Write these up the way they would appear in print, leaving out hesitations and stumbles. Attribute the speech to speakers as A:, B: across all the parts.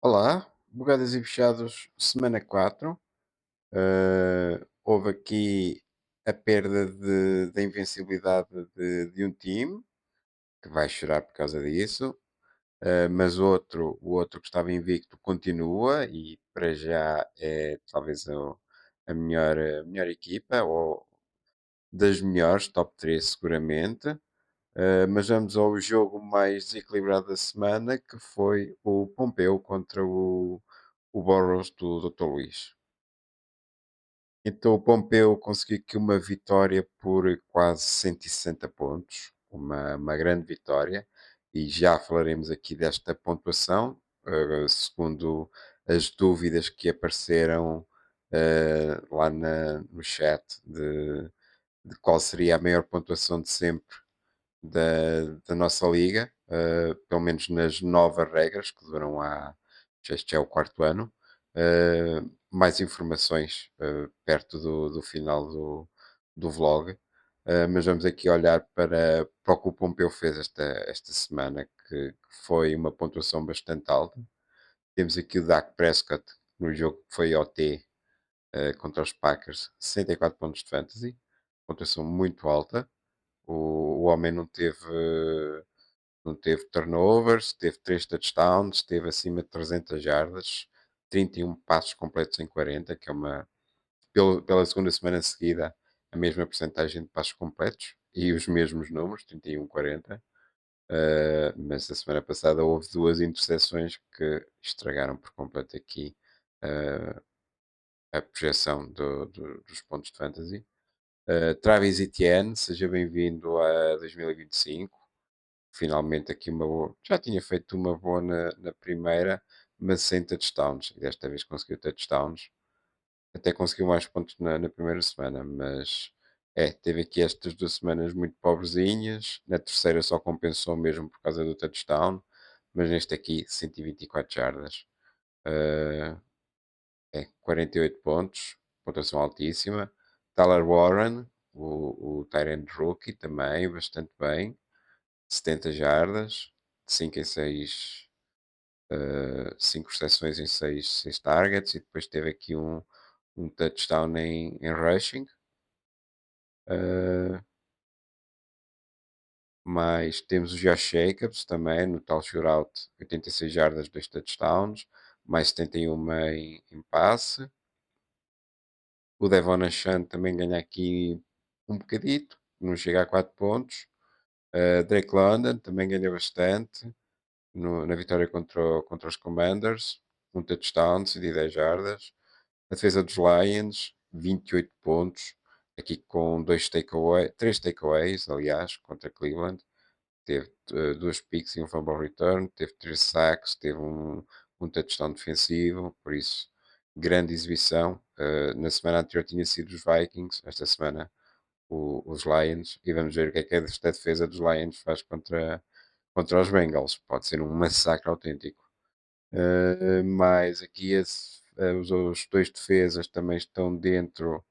A: Olá, bugadas e fechados, semana 4. Houve aqui a perda da invencibilidade de um time, que vai chorar por causa disso, mas o outro que estava invicto continua e para já é talvez a melhor equipa, ou das melhores, top 3 seguramente. Mas vamos ao jogo mais desequilibrado da semana, que foi o Pompeu contra o Boros do Dr. Luís. Então o Pompeu conseguiu aqui uma vitória por quase 160 pontos, uma grande vitória, e já falaremos aqui desta pontuação, segundo as dúvidas que apareceram lá no chat de qual seria a maior pontuação de sempre da nossa liga, pelo menos nas novas regras que duram há, este já é o quarto ano. Mais informações perto do final do vlog. Mas vamos aqui olhar para o que o Pompeu fez esta semana, que foi uma pontuação bastante alta. Temos aqui o Dak Prescott no jogo que foi OT contra os Packers, 64 pontos de fantasy, pontuação muito alta. O homem não teve turnovers, teve 3 touchdowns, teve acima de 300 jardas, 31 passos completos em 40, que é pela segunda semana seguida, a mesma percentagem de passos completos e os mesmos números, 31, 40. Mas a semana passada houve duas interseções que estragaram por completo aqui uh, a projeção dos pontos de fantasy. Travis Etienne, seja bem-vindo a 2025. Finalmente aqui uma boa. Já tinha feito uma boa na primeira, mas sem touchdowns. E desta vez conseguiu touchdowns. Até conseguiu mais pontos na primeira semana, mas teve aqui estas 2 semanas muito pobrezinhas. Na terceira só compensou mesmo por causa do touchdown, mas neste aqui 124 jardas. Uh, 48 pontos, pontuação altíssima. Tyler Warren, o Tyrant Rookie, também bastante bem. 70 jardas, de 5 em 6, 5 recepções em 6 targets, e depois teve aqui um touchdown em rushing. Uh, mas temos o Josh Jacobs também no tal shootout, 86 jardas, 2 touchdowns, mais 71 em passe. O Devon Achan também ganha aqui um bocadito, não chega a 4 pontos. Drake London também ganha bastante na vitória contra os Commanders, um touchdown de 10 jardas. A defesa dos Lions, 28 pontos, aqui com 3 takeaways, aliás, contra Cleveland. Teve 2 picks e um fumble return, teve 3 sacks, teve um touchdown defensivo, por isso, grande exibição. Na semana anterior tinha sido os Vikings, esta semana os Lions, e vamos ver o que é esta defesa dos Lions faz contra os Bengals. Pode ser um massacre autêntico. Mas aqui os dois defesas também estão dentro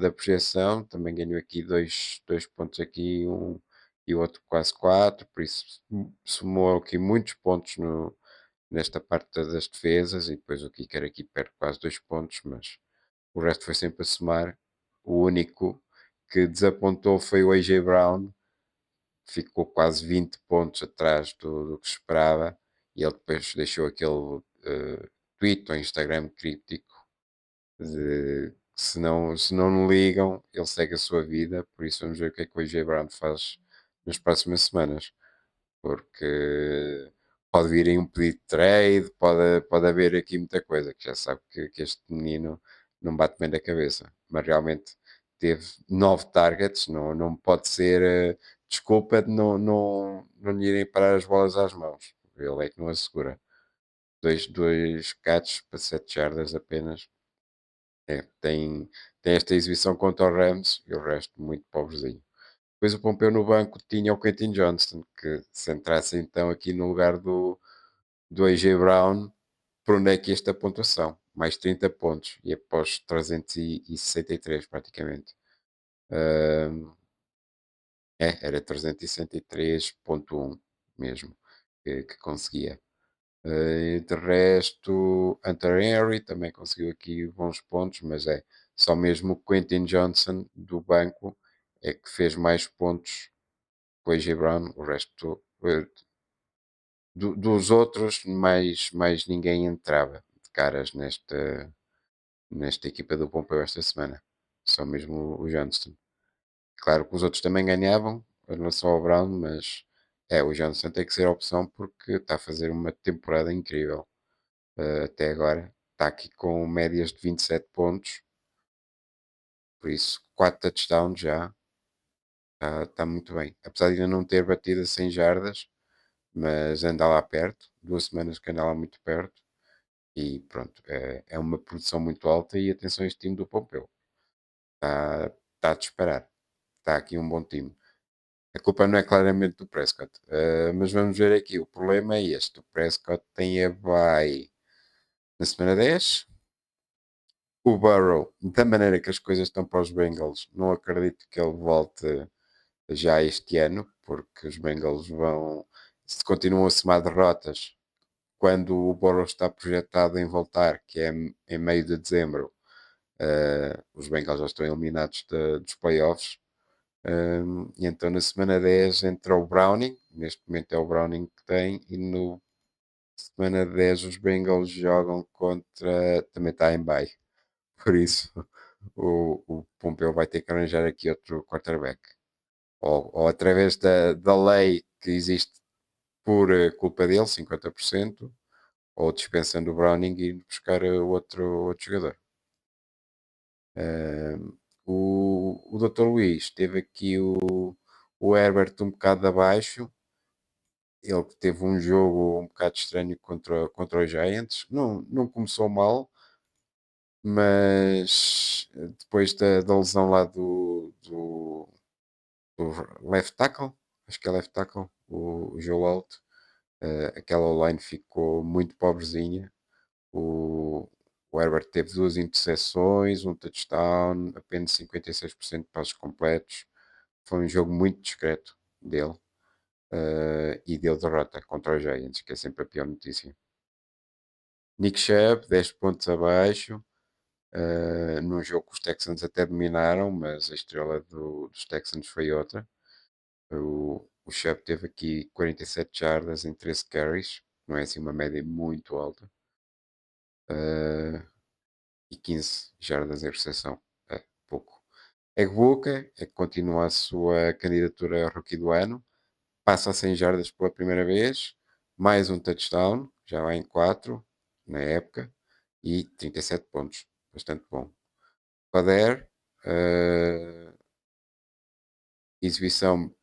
A: da projeção. Também ganhou aqui dois pontos aqui, e o outro quase quatro. Por isso somou aqui muitos pontos nesta parte das defesas. E depois o Kicker aqui perde quase 2 pontos, mas o resto foi sempre a somar. O único que desapontou foi o AJ Brown, ficou quase 20 pontos atrás do que se esperava, e ele depois deixou aquele tweet ou Instagram críptico de que se não ligam, ele segue a sua vida. Por isso vamos ver o que é que o AJ Brown faz nas próximas semanas, porque pode vir em um pedido de trade, pode haver aqui muita coisa, que já sabe que este menino não bate bem da cabeça, mas realmente teve 9 targets, não pode ser desculpa de não lhe irem parar as bolas às mãos. Ele é que não assegura. Dois catches para 7 jardas apenas. Tem esta exibição contra o Rams e o resto muito pobrezinho. Depois o Pompeu no banco tinha o Quentin Johnston, que se entrasse então aqui no lugar do AJ Brown, por onde é que esta pontuação? Mais 30 pontos, e após 363 praticamente. Ahm, era 363.1 mesmo que conseguia. De resto, Hunter Henry também conseguiu aqui bons pontos, mas é só mesmo o Quentin Johnson do banco é que fez mais pontos com o AJ Brown. O resto dos outros, mais ninguém entrava de caras nesta equipa do Pompeu esta semana. Só mesmo o Johnson. Claro que os outros também ganhavam, não só o Brown, mas o Johnson tem que ser a opção porque está a fazer uma temporada incrível até agora. Está aqui com médias de 27 pontos, por isso 4 touchdowns já. Está muito bem. Apesar de ainda não ter batido a 100 jardas, mas anda lá perto. 2 semanas que anda lá muito perto. E pronto, é uma produção muito alta. E atenção a este time do Pompeu. Está a disparar. Está aqui um bom time. A culpa não é claramente do Prescott. Mas vamos ver aqui. O problema é este. O Prescott tem a bye na semana 10. O Burrow, da maneira que as coisas estão para os Bengals, não acredito que ele volte já este ano, porque os Bengals vão, se continuam a somar derrotas, quando o Burrow está projetado em voltar, que é em meio de dezembro, os Bengals já estão eliminados dos playoffs. E então na semana 10 entra o Browning, neste momento é o Browning que tem, e no semana 10 os Bengals jogam contra, também está em bye, por isso o Pompeu vai ter que arranjar aqui outro quarterback. Ou através da lei que existe por culpa dele, 50%, ou dispensando o Browning e indo buscar outro jogador. O Dr. Luís teve aqui o Herbert um bocado abaixo. Ele teve um jogo um bocado estranho contra os Giants. Não começou mal, mas depois da lesão lá do left tackle, acho que é left tackle, o Joe Alt, aquela line ficou muito pobrezinha. O, o Herbert teve 2 interseções, um touchdown, apenas 56% de passos completos. Foi um jogo muito discreto dele e deu derrota contra os Giants, que é sempre a pior notícia. Nick Chubb, 10 pontos abaixo. Num jogo que os Texans até dominaram, mas a estrela dos Texans foi outra. O Chubb teve aqui 47 jardas em 13 carries, não é assim uma média muito alta, e 15 jardas em recepção, é pouco. Egbuka é que continua a sua candidatura a rookie do ano, passa a 100 jardas pela primeira vez, mais um touchdown, já vai em 4 na época, e 37 pontos, bastante bom. Pader, exibição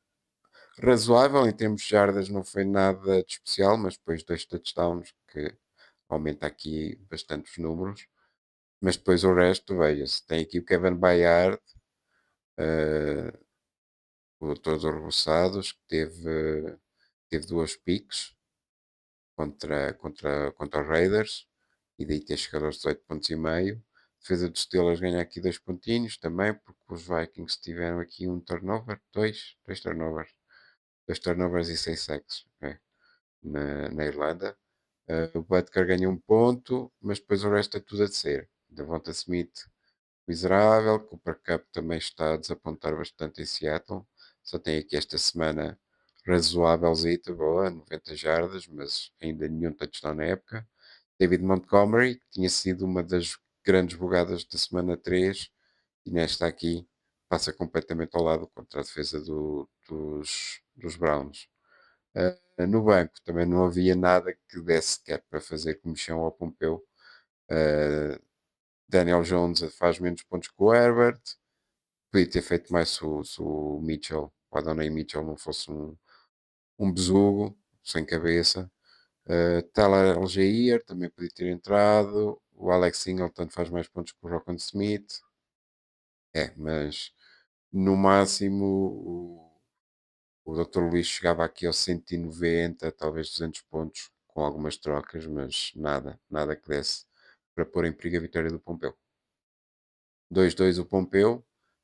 A: razoável em termos de jardas, não foi nada de especial, mas depois 2 touchdowns que aumenta aqui bastante os números. Mas depois o resto, veja-se. Tem aqui o Kevin Bayard, uh, o doutor dos Roçados, que teve 2 picks contra os Raiders, e daí ter chegado aos 18 pontos e meio. Defesa dos Steelers ganha aqui 2 pontinhos também, porque os Vikings tiveram aqui um turnover, dois turnovers. 2 turnovers e 6 sacks, na Irlanda. O Butker ganha 1 ponto, mas depois o resto é tudo a descer. Devonta Smith, miserável. Cooper Cup também está a desapontar bastante em Seattle. Só tem aqui esta semana razoávelzita, boa, 90 jardas, mas ainda nenhum touchdown na época. David Montgomery, que tinha sido uma das grandes bugadas da semana 3, e nesta aqui passa completamente ao lado contra a defesa dos Browns. No banco também não havia nada que desse sequer para fazer comissão ao Pompeu. Daniel Jones faz menos pontos que o Herbert. Podia ter feito mais se o Mitchell, o Adonai Mitchell, não fosse um besugo sem cabeça. Tyler Algier também podia ter entrado. O Alex Singleton faz mais pontos que o Rockon Smith. Mas no máximo o Dr. Luís chegava aqui aos 190, talvez 200 pontos, com algumas trocas, mas nada que desse para pôr em perigo a vitória do Pompeu. 2-2 o Pompeu,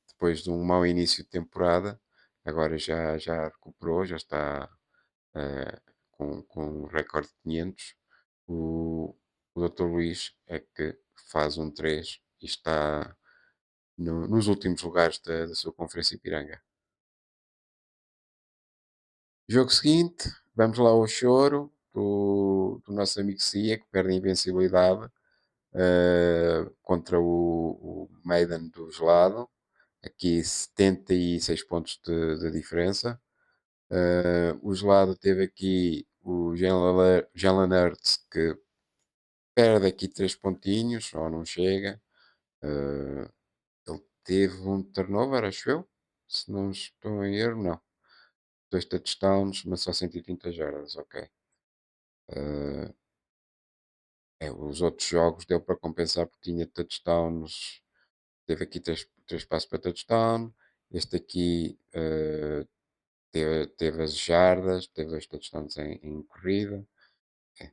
A: depois de um mau início de temporada, agora já recuperou, já está com um recorde de 500. O, o Dr. Luís é que faz um 3 e está nos últimos lugares da sua Conferência Ipiranga. Jogo seguinte, vamos lá ao choro do nosso amigo Cia, que perde a invencibilidade contra o Maiden do gelado. Aqui 76 pontos de diferença. O gelado teve aqui o Jalen Hurts, que perde aqui 3 pontinhos, ou não chega. Eh, ele teve um turnover, acho eu. Se não estou em erro, não. Dois touchdowns, mas só 130 jardas, ok. Eh, os outros jogos deu para compensar porque tinha touchdowns. Teve aqui três passos para touchdown. Este aqui teve as jardas, teve dois touchdowns em corrida.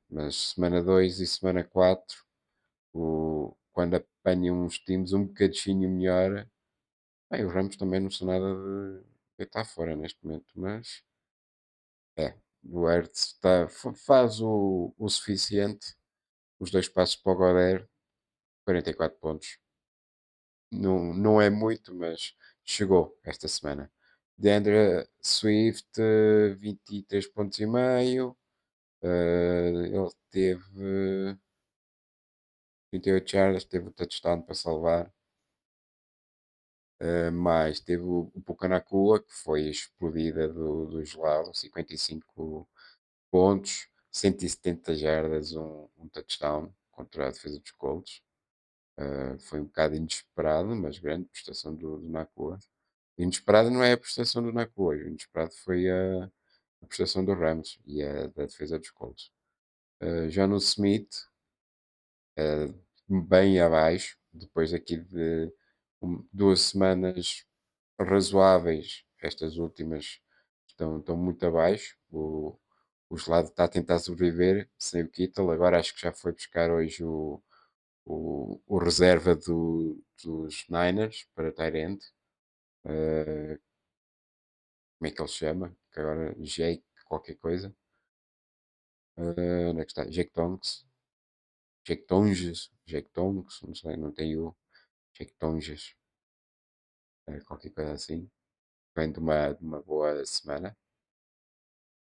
A: Mas semana 2 e semana 4, quando apanham uns times um bocadinho melhor, bem, os Rams também não são nada de estar fora neste momento, mas é, o Hertz faz o suficiente, os dois passos para o Goddard, 44 pontos. Não, não é muito, mas chegou esta semana. DeAndre Swift, 23 pontos e meio. Ele teve 38 jardas, teve o touchdown para salvar. Mais teve o Pucanacua, que foi explodida do gelado, 55 pontos, 170 jardas, um touchdown contra a defesa dos Colts. Foi um bocado inesperado, mas grande prestação do Nakua. Inesperado não é a prestação do Nakua, o inesperado foi a prestação do Rams e a da defesa dos Colts. John Smith, eh, bem abaixo, depois aqui de 2 semanas razoáveis, estas últimas estão muito abaixo. O gelado está a tentar sobreviver sem o Kittle, agora acho que já foi buscar hoje o reserva dos Niners para Tyrant. Uh, como é que ele se chama? Que agora Jake qualquer coisa. Onde é que está? Jake Tonks. Jake Tonges. Jake Tonks, não sei, não tem o Jake Tonges. Qualquer coisa assim. Vem de uma boa semana.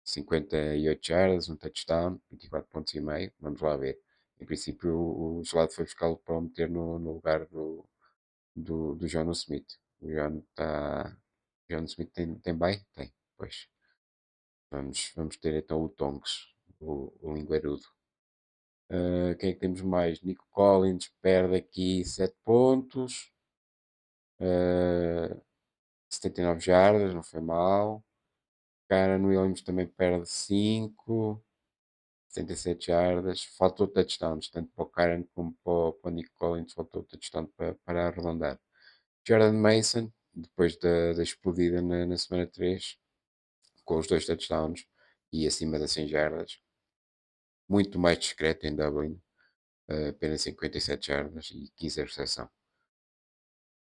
A: 58 yards, um touchdown, 24 pontos e meio. Vamos lá ver. Em princípio, o gelado foi buscá-lo para o meter no lugar do John Smith. O John está. John Smith tem bem? Tem, pois. Vamos ter então o Tonks, o linguarudo. Quem é que temos mais? Nico Collins perde aqui 7 pontos. 79 jardas, não foi mal. Karen Williams também perde 5. 77 jardas. Faltou touchdowns, tanto para o Karen como para o Nico Collins. Faltou touchdown para arredondar. Jordan Mason, depois da explodida na semana 3, com os dois touchdowns e acima das 100 jardas. Muito mais discreto em Dublin, apenas 57 jardas e 15 a recepção.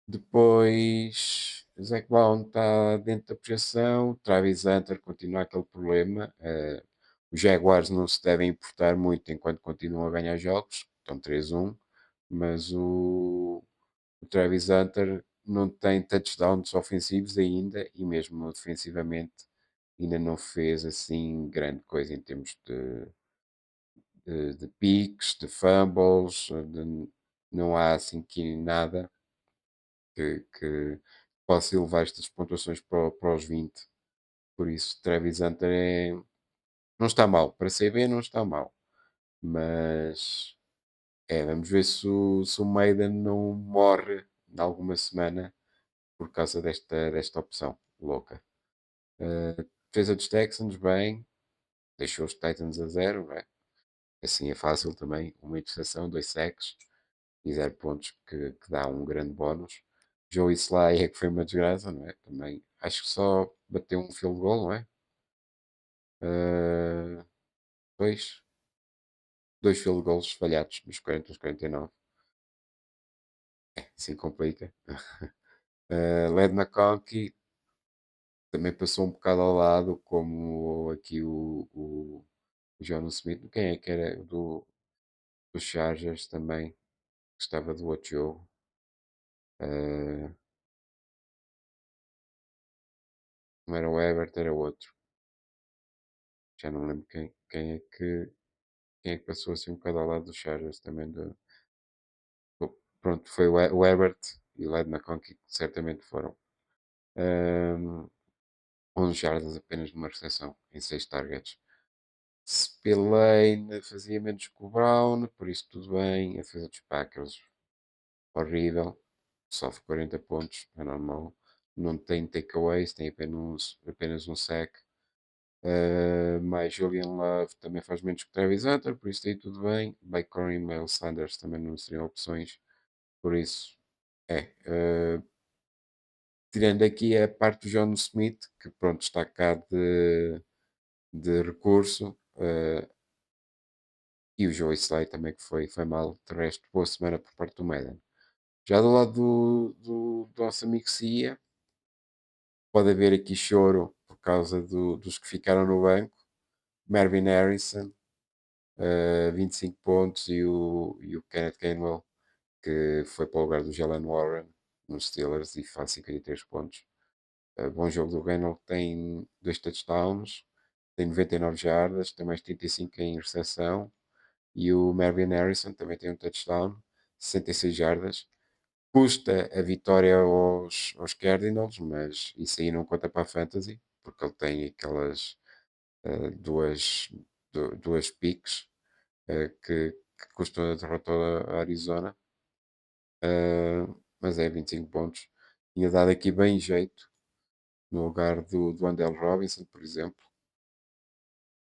A: Depois, Zach Brown está dentro da projeção, Travis Hunter continua aquele problema. Os Jaguars não se devem importar muito enquanto continuam a ganhar jogos, estão 3-1, mas o Travis Hunter não tem touchdowns ofensivos ainda e mesmo defensivamente ainda não fez assim grande coisa em termos de picks, de fumbles, não há assim que nada que possa elevar estas pontuações para os 20. Por isso, Travis Hunter não está mal. Para CB não está mal. Mas vamos ver se o Maiden não morre em alguma semana por causa desta opção louca. Defesa dos Texans, bem, deixou os Titans a 0, não é? Assim é fácil também. Uma interseção, 2 sacks e 0 pontos que dá um grande bónus. Joe Sly é que foi uma desgraça, não é? Também acho que só bateu um field goal, não é? Uh, dois, dois field goals falhados nos 40 aos 49. Assim complica. Led McConkey também passou um bocado ao lado, como aqui o O John Smith. Quem é que era dos Chargers também? Que estava do outro jogo. Eh, não era o Herbert, era outro. Já não lembro quem é que passou assim um bocado ao lado dos Chargers também. Pronto, foi o Herbert e o Led McConkey que certamente foram. Um, 11 jardas apenas numa recepção, em 6 targets. Spillane fazia menos que o Brown, por isso tudo bem. A defesa dos Packers, horrível. Sofre 40 pontos, é normal. Não tem takeaways, tem apenas um sack. Mais Julian Love também faz menos que Travis Hunter, por isso aí tudo bem. Bacon e Miles Sanders também não seriam opções, por isso é. Tirando aqui a parte do John Smith, que pronto, está cá de recurso, e o Joey Slay também que foi mal. De resto, boa semana por parte do Madden. Já do lado do nosso amigo Cia, pode haver aqui choro por causa dos que ficaram no banco. Marvin Harrison, 25 pontos, e o Kenneth Gainwell, que foi para o lugar do Jalen Warren nos Steelers e faz 53 pontos. Bom jogo do Gainwell, tem 2 touchdowns, tem 99 jardas, tem mais 35 em recepção. E o Marvin Harrison também tem um touchdown, 66 jardas. Custa a vitória aos Cardinals, mas isso aí não conta para a Fantasy, porque ele tem aquelas duas, duas picks que custam a derrota a Arizona. Mas é 25 pontos. Tinha dado aqui bem jeito no lugar do Andel Robinson, por exemplo,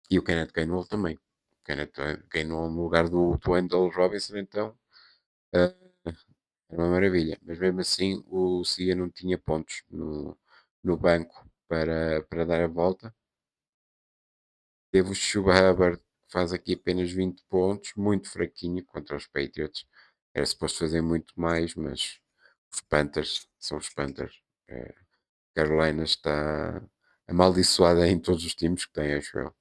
A: e o Kenneth Gainwell também. O Kenneth Gainwell no lugar do Andel Robinson, então uh, era uma maravilha. Mas mesmo assim, o Cia não tinha pontos no banco para dar a volta. Teve o Chuba Hubbard, que faz aqui apenas 20 pontos, muito fraquinho contra os Patriots. Era suposto fazer muito mais, mas os Panthers são os Panthers. Carolina está amaldiçoada em todos os times que tem, acho eu.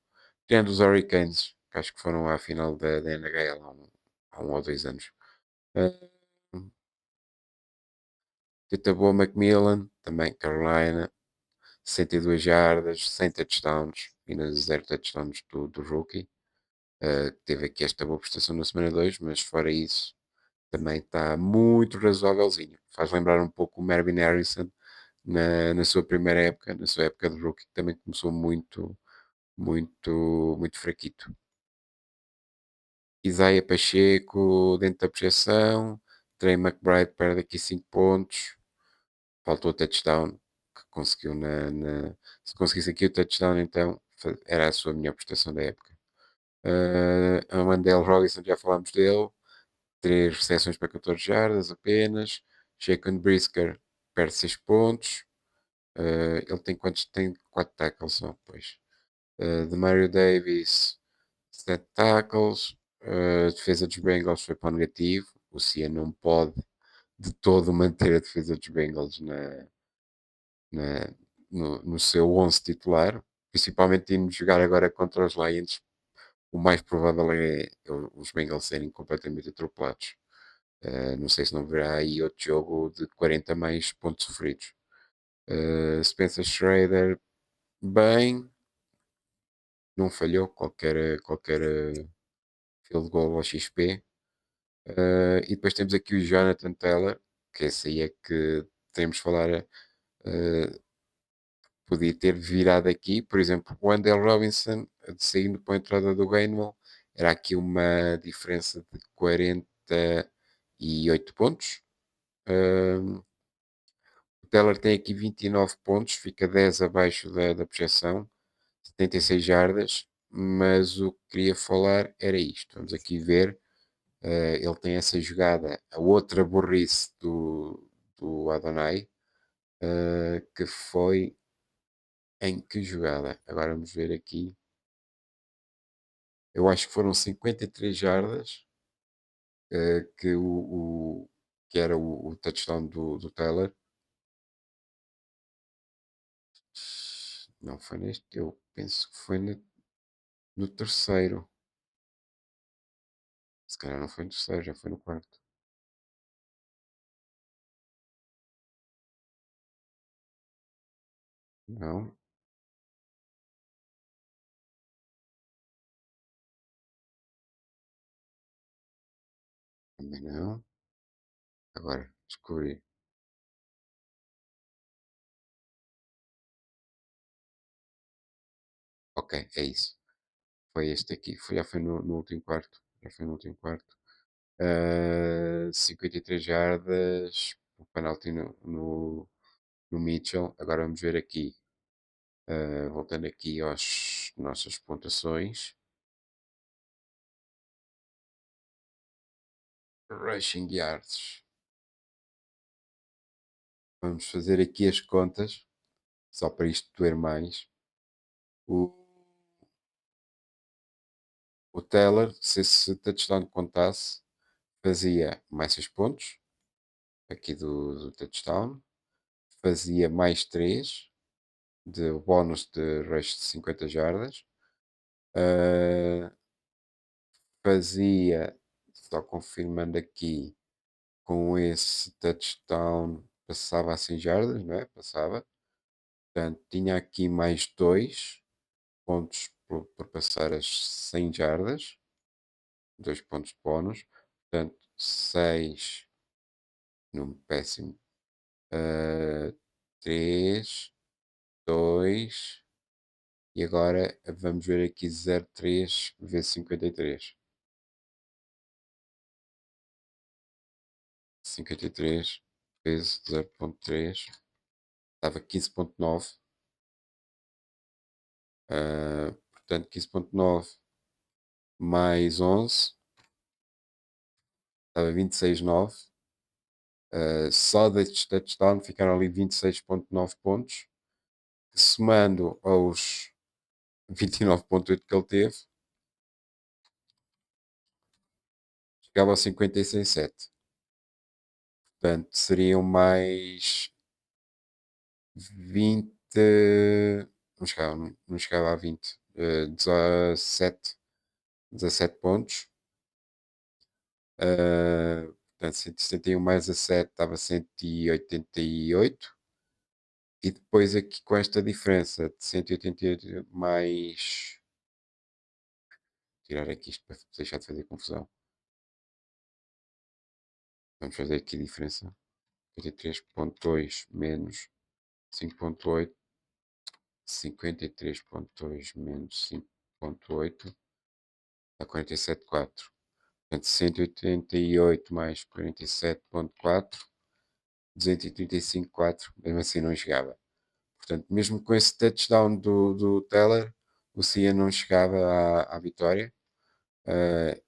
A: Tirando os Hurricanes, que acho que foram à final da NHL há um ou 2 anos. Uh, Tita Boa McMillan, também Carolina, 62 jardas, 100 touchdowns, ainda 0 touchdowns do rookie. Teve aqui esta boa prestação na semana 2, mas fora isso, também está muito razoávelzinho. Faz lembrar um pouco o Marvin Harrison na sua primeira época, na sua época de rookie, que também começou muito, muito, muito fraquito. Isaiah Pacheco dentro da projeção, Trey McBride perde aqui 5 pontos, faltou o touchdown que conseguiu se conseguisse aqui o touchdown então era a sua melhor prestação da época. A Mandel Robinson já falámos dele, 3 recepções para 14 jardas apenas. Jacon Brisker perde 6 pontos. Ele tem quantos? Tem 4 tackles só, pois. De Mario Davis, 7 tackles. A defesa dos Bengals foi para o negativo. O Cia não pode de todo manter a defesa dos Bengals na- no seu 11 titular. Principalmente indo jogar agora contra os Lions. O mais provável é os Bengals serem completamente atropelados. Não sei se não verá aí outro jogo de 40 mais pontos sofridos. Spencer Schrader, bem, não falhou qualquer field goal ao XP. E depois temos aqui o Jonathan Taylor, que esse aí é que temos de falar. Podia ter virado aqui, por exemplo, o Andel Robinson saindo para a entrada do Gainwell, era aqui uma diferença de 48 pontos. O Teller tem aqui 29 pontos, fica 10 abaixo da projeção, 76 jardas, mas o que queria falar era isto. Vamos aqui ver. Ele tem essa jogada, a outra burrice do Adonai, que foi em que jogada? Agora vamos ver aqui. Eu acho que foram 53 jardas, que era o touchdown do Taylor. Não foi neste, eu penso que foi No terceiro. Se calhar não foi no terceiro, já foi no quarto. Não, também não. Agora, descobri. Ok, é isso. Foi este aqui. Já foi no último quarto. Já foi no último quarto. 53 jardas. O penalti no Mitchell. Agora vamos ver aqui. Voltando aqui às nossas pontuações. Rushing yards. Vamos fazer aqui as contas. Só para isto doer mais. O, o Taylor, se esse touchdown contasse, fazia mais 6 pontos. Aqui do touchdown. Fazia mais 3 de bónus de rush de 50 jardas. Uh, Fazia, só confirmando aqui, com esse touchdown, passava a 100 jardas, não é? Passava. Portanto, tinha aqui mais 2 pontos por passar as 100 jardas, 2 pontos de bónus. Portanto, 6, número péssimo. 3, 2, e agora vamos ver aqui 0,3 vezes 53. 53 vezes 0,3 dava 15,9. Portanto, 15,9 mais 11 dava 26,9. Só destes touchdown ficaram ali 26,9 pontos. Somando aos 29,8 que ele teve, chegava aos 56,7. Portanto, seriam mais 20. Não chegava a 20. 17 pontos. Portanto, 171 mais a 7 dava 188. E depois aqui com esta diferença de 188 mais. Tirar aqui isto para deixar de fazer confusão. Vamos fazer aqui a diferença. 53,2 menos 5,8. 53,2 menos 5,8 dá 47,4. Portanto, 188 mais 47,4, 235,4. Mesmo assim não chegava. Portanto, mesmo com esse touchdown do Teller, o Cia não chegava à vitória.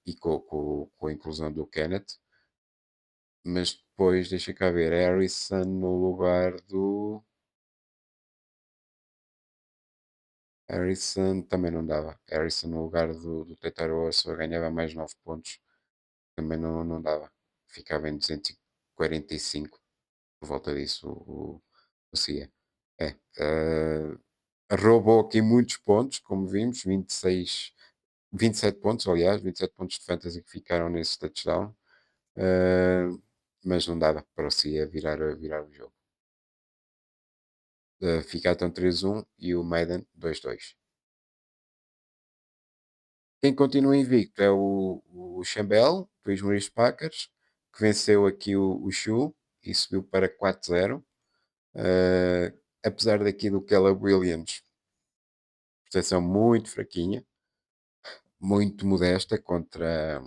A: E com a inclusão do Kenneth. Mas depois, deixa cá ver, Harrison no lugar do. Harrison também não dava. Harrison no lugar do Tetaroa só ganhava mais 9 pontos. Também não dava. Ficava em 245. Por volta disso, o Cia. É. Roubou aqui muitos pontos, como vimos, 26, 27 pontos, aliás, 27 pontos de fantasy que ficaram nesse touchdown. Mas não dava para o Cia virar o jogo. Fica então 3-1 e o Maiden 2-2. Quem continua invicto é o Chambel, do Maurice Packers, que venceu aqui o Shu e subiu para 4-0. Apesar daqui do Caleb Williams, prestação muito fraquinha, muito modesta contra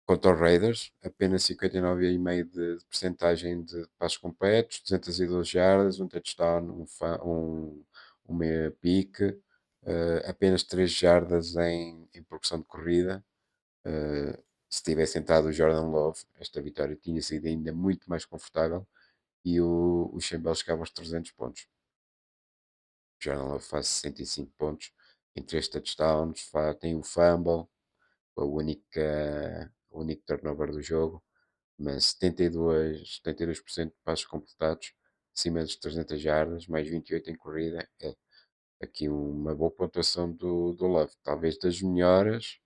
A: os Raiders, apenas 59,5% de percentagem de passos completos, 212 jardas, um touchdown, um meia pique, apenas 3 jardas em progressão de corrida. Se tivesse sentado o Jordan Love, esta vitória tinha sido ainda muito mais confortável e o Chambel chegava aos 300 pontos. O Jordan Love faz 65 pontos em 3 touchdowns, tem o fumble, o único turnover do jogo, mas 72% de passos completados, acima dos 300 jardas, mais 28 em corrida. aqui uma boa pontuação do Love, talvez das melhores.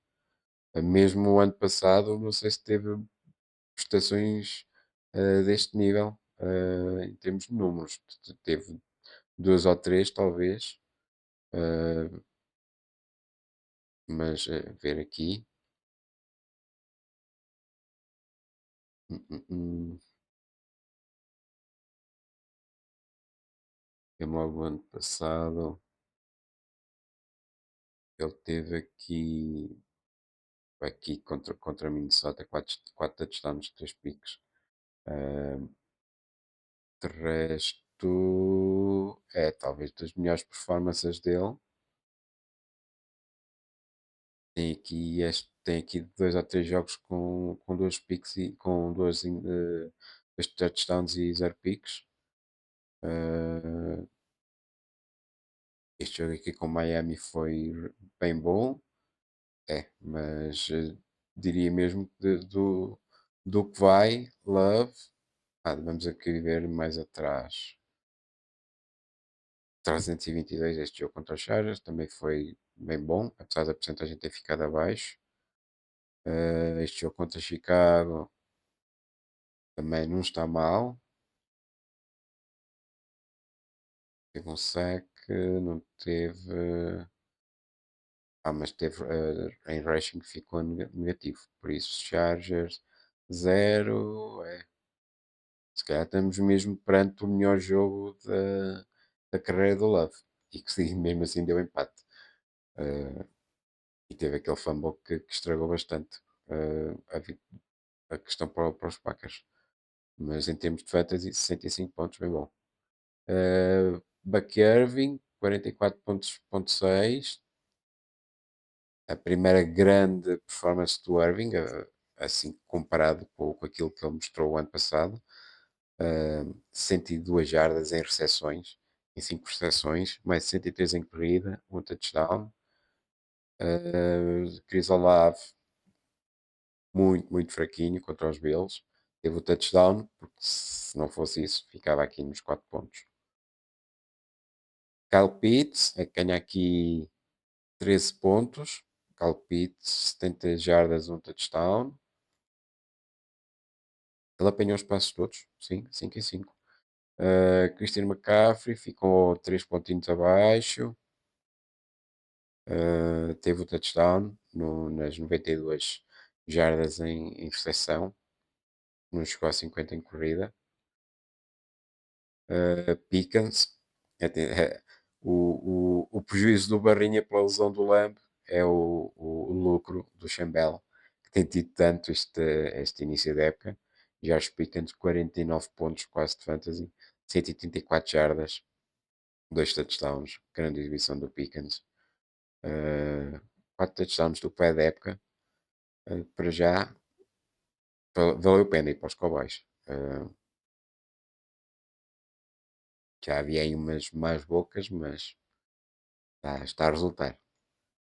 A: Mesmo o ano passado, não sei se teve prestações deste nível, em termos de números. Teve duas ou três, talvez, eh, mas ver aqui. Hum, hum, hum. Mesmo logo o ano passado, ele teve aqui contra Minnesota, quatro touchdowns, 3 picks. Eh, de resto, é talvez das melhores performances dele. Tem aqui dois ou três jogos com duas picks e com dois touchdowns e zero picks. Eh, este jogo aqui com Miami foi bem bom, mas diria mesmo que do que vai, Love. Vamos aqui ver mais atrás. 322, este jogo contra os Chargers também foi bem bom, apesar da porcentagem ter ficado abaixo. Este jogo contra Chicago também não está mal. Teve um sack, não teve. Mas teve em rushing ficou negativo. Por isso, Chargers 0. Se calhar estamos mesmo perante o melhor jogo da carreira do Love. E que sim, mesmo assim deu empate. Eh, e teve aquele fumble que estragou bastante a questão para os Packers. Mas em termos de fantasy, 65 pontos, bem bom. Buck Irving, 44,6. A primeira grande performance do Irving, assim comparado com aquilo que ele mostrou o ano passado. 102 jardas em recepções, em 5 recepções, mais 103 em corrida, um touchdown. Chris Olave, muito, muito fraquinho contra os Bills. Teve o touchdown, porque se não fosse isso, ficava aqui nos 4 pontos. Kyle Pitts, ganha aqui 13 pontos. Kyle Pitts, 70 jardas, um touchdown. Ele apanhou os passos todos, sim, 5 em 5. Christian McCaffrey ficou 3 pontinhos abaixo. Teve o touchdown nas 92 jardas em recepção. Não chegou a 50 em corrida. Pickens. O prejuízo do Barrinha pela lesão do Lamb é o lucro do Chambel, que tem tido tanto este início da época. George Pickens, 49 pontos quase de fantasy, 184 jardas, 2 touchdowns, grande exibição do Pickens. 4 touchdowns do pé da época. Para já, valeu a pena ir para os Cowboys. Já havia aí umas mais bocas, mas está a resultar.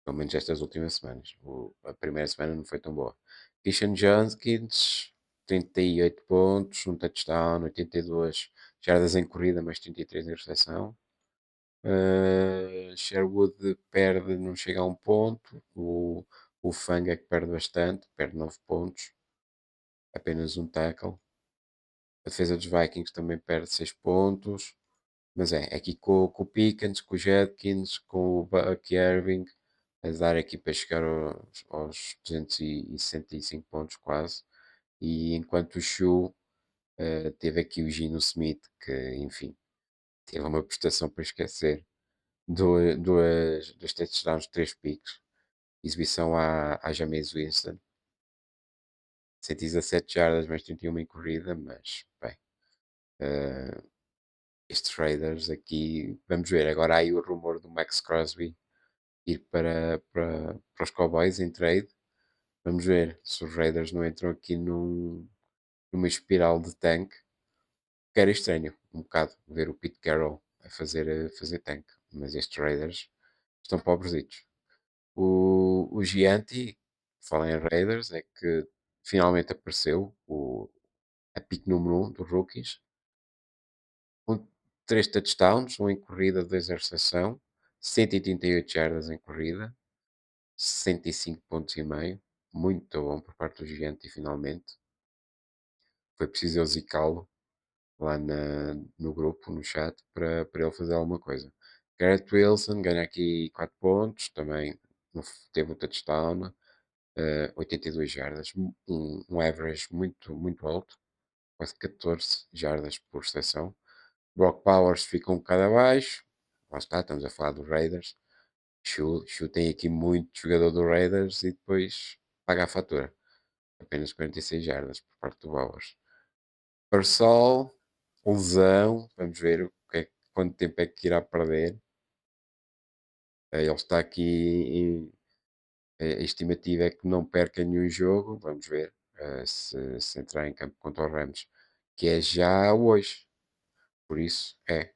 A: Pelo menos estas últimas semanas. A primeira semana não foi tão boa. Christian Jenkins, 38 pontos, um touchdown, 82 jardas em corrida, mas 33 em recepção. Sherwood perde, não chega a um ponto. O Fang é que perde bastante, perde 9 pontos. Apenas um tackle. A defesa dos Vikings também perde 6 pontos. Mas aqui com o Pickens, com o Jenkins, com o Buck Irving, a dar aqui para chegar aos 265 pontos quase. E enquanto o Shu teve aqui o Gino Smith, que enfim, teve uma prestação para esquecer. Dois touchdowns, 3 picks. Exibição a Jameis Winston. 117 jardas, mais 31 em corrida, mas bem. eh, estes Raiders aqui, vamos ver. Agora há aí o rumor do Max Crosby ir para os Cowboys em trade. Vamos ver se os Raiders não entram aqui numa espiral de tank. Que era estranho, um bocado, ver o Pete Carroll a fazer tank. Mas estes Raiders estão pobrezitos. O Gianti, fala em Raiders, é que finalmente apareceu a pick número 1 dos rookies. Com 3 touchdowns, um em corrida, 2 em recepção. 138 jardas em corrida, 65 pontos e meio, muito bom por parte do gigante e finalmente foi preciso eu zicá-lo lá no grupo, no chat, para ele fazer alguma coisa. Garrett Wilson ganha aqui 4 pontos, também teve um touchdown, 82 jardas, um average muito alto, quase 14 jardas por recepção. Brock Powers fica um bocado abaixo, lá está, estamos a falar dos Raiders. Chu tem aqui muito jogador do Raiders e depois paga a fatura. Apenas 46 jardas por parte do Bowers. Parsol, lesão, vamos ver quanto tempo é que irá perder. Ele está aqui, a estimativa é que não perca nenhum jogo, vamos ver se entrar em campo contra os Rams, que é já hoje. Por isso, é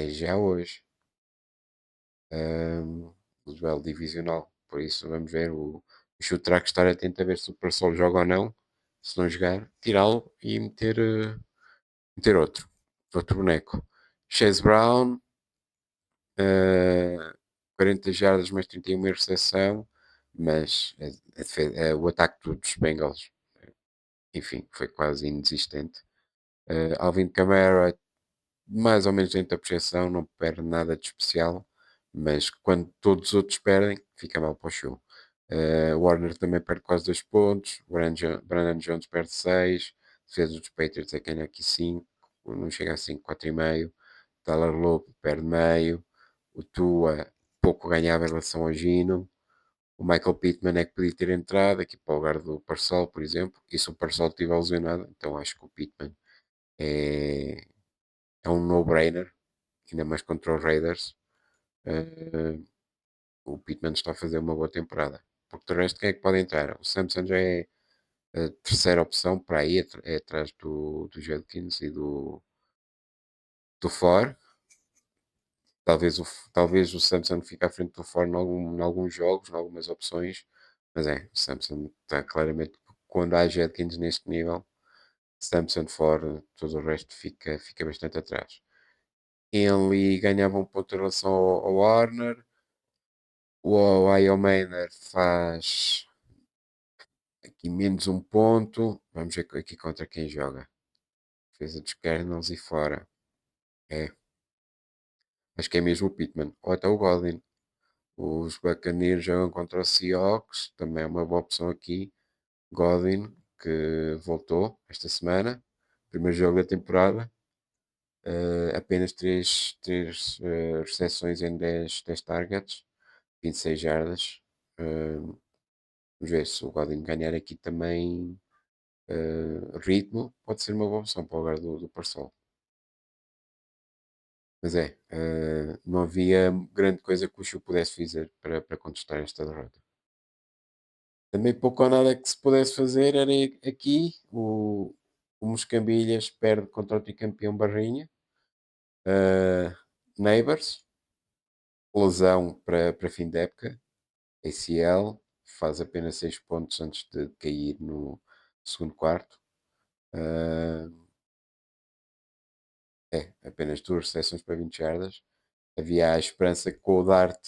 A: já hoje. O duelo divisional. Por isso, vamos ver. O Chute terá que estar atento a ver se o Parsol joga ou não. Se não jogar, tirá-lo e meter outro boneco. Chase Brown, uh, 40 jardas mais 31 em recepção, mas o ataque dos Bengals, enfim, foi quase inexistente. Alvin Kamara, mais ou menos dentro da projeção, não perde nada de especial, mas quando todos os outros perdem, fica mal para o show. Warner também perde quase 2 pontos, Brandon Jones perde 6, defesa dos Patriots é que ganha aqui 5, não chega a 5, 4,5. Tyler Lope perde meio, o Tua pouco ganhava em relação ao Gino, o Michael Pittman é que podia ter entrado aqui para o lugar do Parsol, por exemplo, e se o Parsol estiver lesionado, então acho que o Pittman é, é um no-brainer, ainda mais contra os Raiders. Uh, o Pittman está a fazer uma boa temporada. Porque de resto, quem é que pode entrar? O Samson já é a terceira opção para aí, é atrás do Judkins e do For. Talvez o Samson fique à frente do For em alguns jogos, em algumas opções, mas o Samson está claramente, quando há Judkins neste nível, Samson For, todo o resto fica bastante atrás. Ele ganhava um ponto em relação ao Warner, o Io Maynard faz aqui menos um ponto. Vamos ver aqui contra quem joga. Defesa dos Cardinals e fora. É, acho que é mesmo o Pittman. Ou até o Godwin. Os Buccaneers jogam contra o Seahawks. Também é uma boa opção aqui. Godwin, que voltou esta semana. Primeiro jogo da temporada. Apenas 3 recepções em 10 targets. 26 jardas. Uh, vamos ver se o Godwin ganhar aqui também ritmo, pode ser uma boa opção para o lugar do Parsol. Mas não havia grande coisa que o Chu pudesse fazer para contestar esta derrota. Também pouco ou nada que se pudesse fazer era aqui o Moscambilhas perde contra o tricampeão Barrinha. Neighbors, lesão para fim de época. ACL, faz apenas 6 pontos antes de cair no segundo quarto. Apenas 2 recepções para 20 jardas. Havia a esperança que com o Dart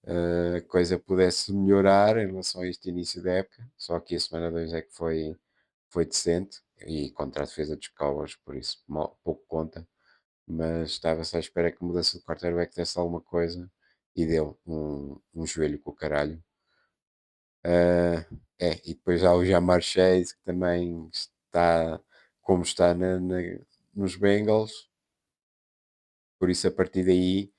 A: a coisa pudesse melhorar em relação a este início da época, só que a semana 2 é que foi decente e contra a defesa dos Cowboys, por isso pouco conta, mas estava-se à espera que mudasse de quarterback desse alguma coisa e deu um joelho com o caralho. E depois há o Jamar Chase que também está como está nos Bengals, por isso a partir daí,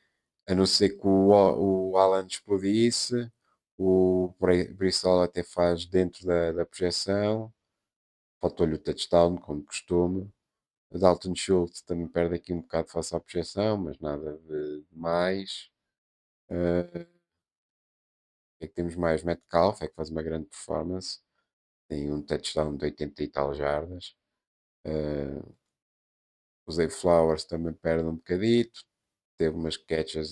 A: a não ser que o Alan explodisse, o Bristol até faz dentro da projeção, faltou-lhe o touchdown, como costume. O Dalton Schultz também perde aqui um bocado face à projeção, mas nada de mais. O que é que temos mais? Metcalf é que faz uma grande performance, tem um touchdown de 80 e tal jardas. Uh, o Zay Flowers também perde um bocadito, teve umas catches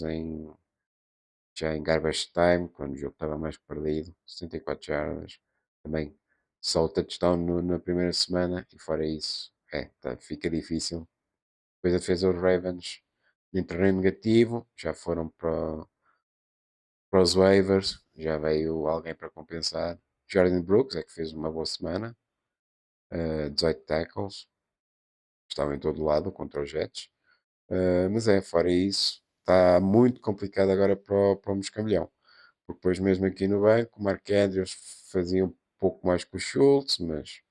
A: já em garbage time, quando o jogo estava mais perdido, 64 jardas. Também só o touchdown na primeira semana e fora isso, fica difícil. Depois a defesa dos Ravens em terreno negativo, já foram para os waivers, já veio alguém para compensar. Jordan Brooks é que fez uma boa semana, 18 tackles, estava em todo lado contra os Jets. Mas fora isso, está muito complicado agora para o Moscambilhão. Porque depois mesmo aqui no banco, o Mark Andrews fazia um pouco mais que o Schultz, mas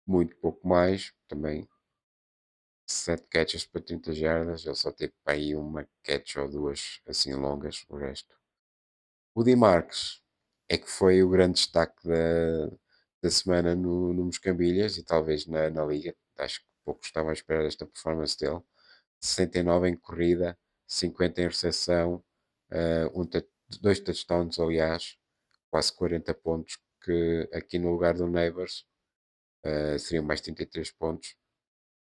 A: muito pouco mais. Também 7 catches para 30 jardas, ele só teve para aí uma catch ou duas assim longas, o resto. O Di Marques é que foi o grande destaque da semana no Moscambilhas e talvez na Liga. Acho que poucos estavam a esperar esta performance dele. 69 em corrida, 50 em recepção, dois touchdowns, aliás, quase 40 pontos, que aqui no lugar do Neighbors seriam mais 33 pontos,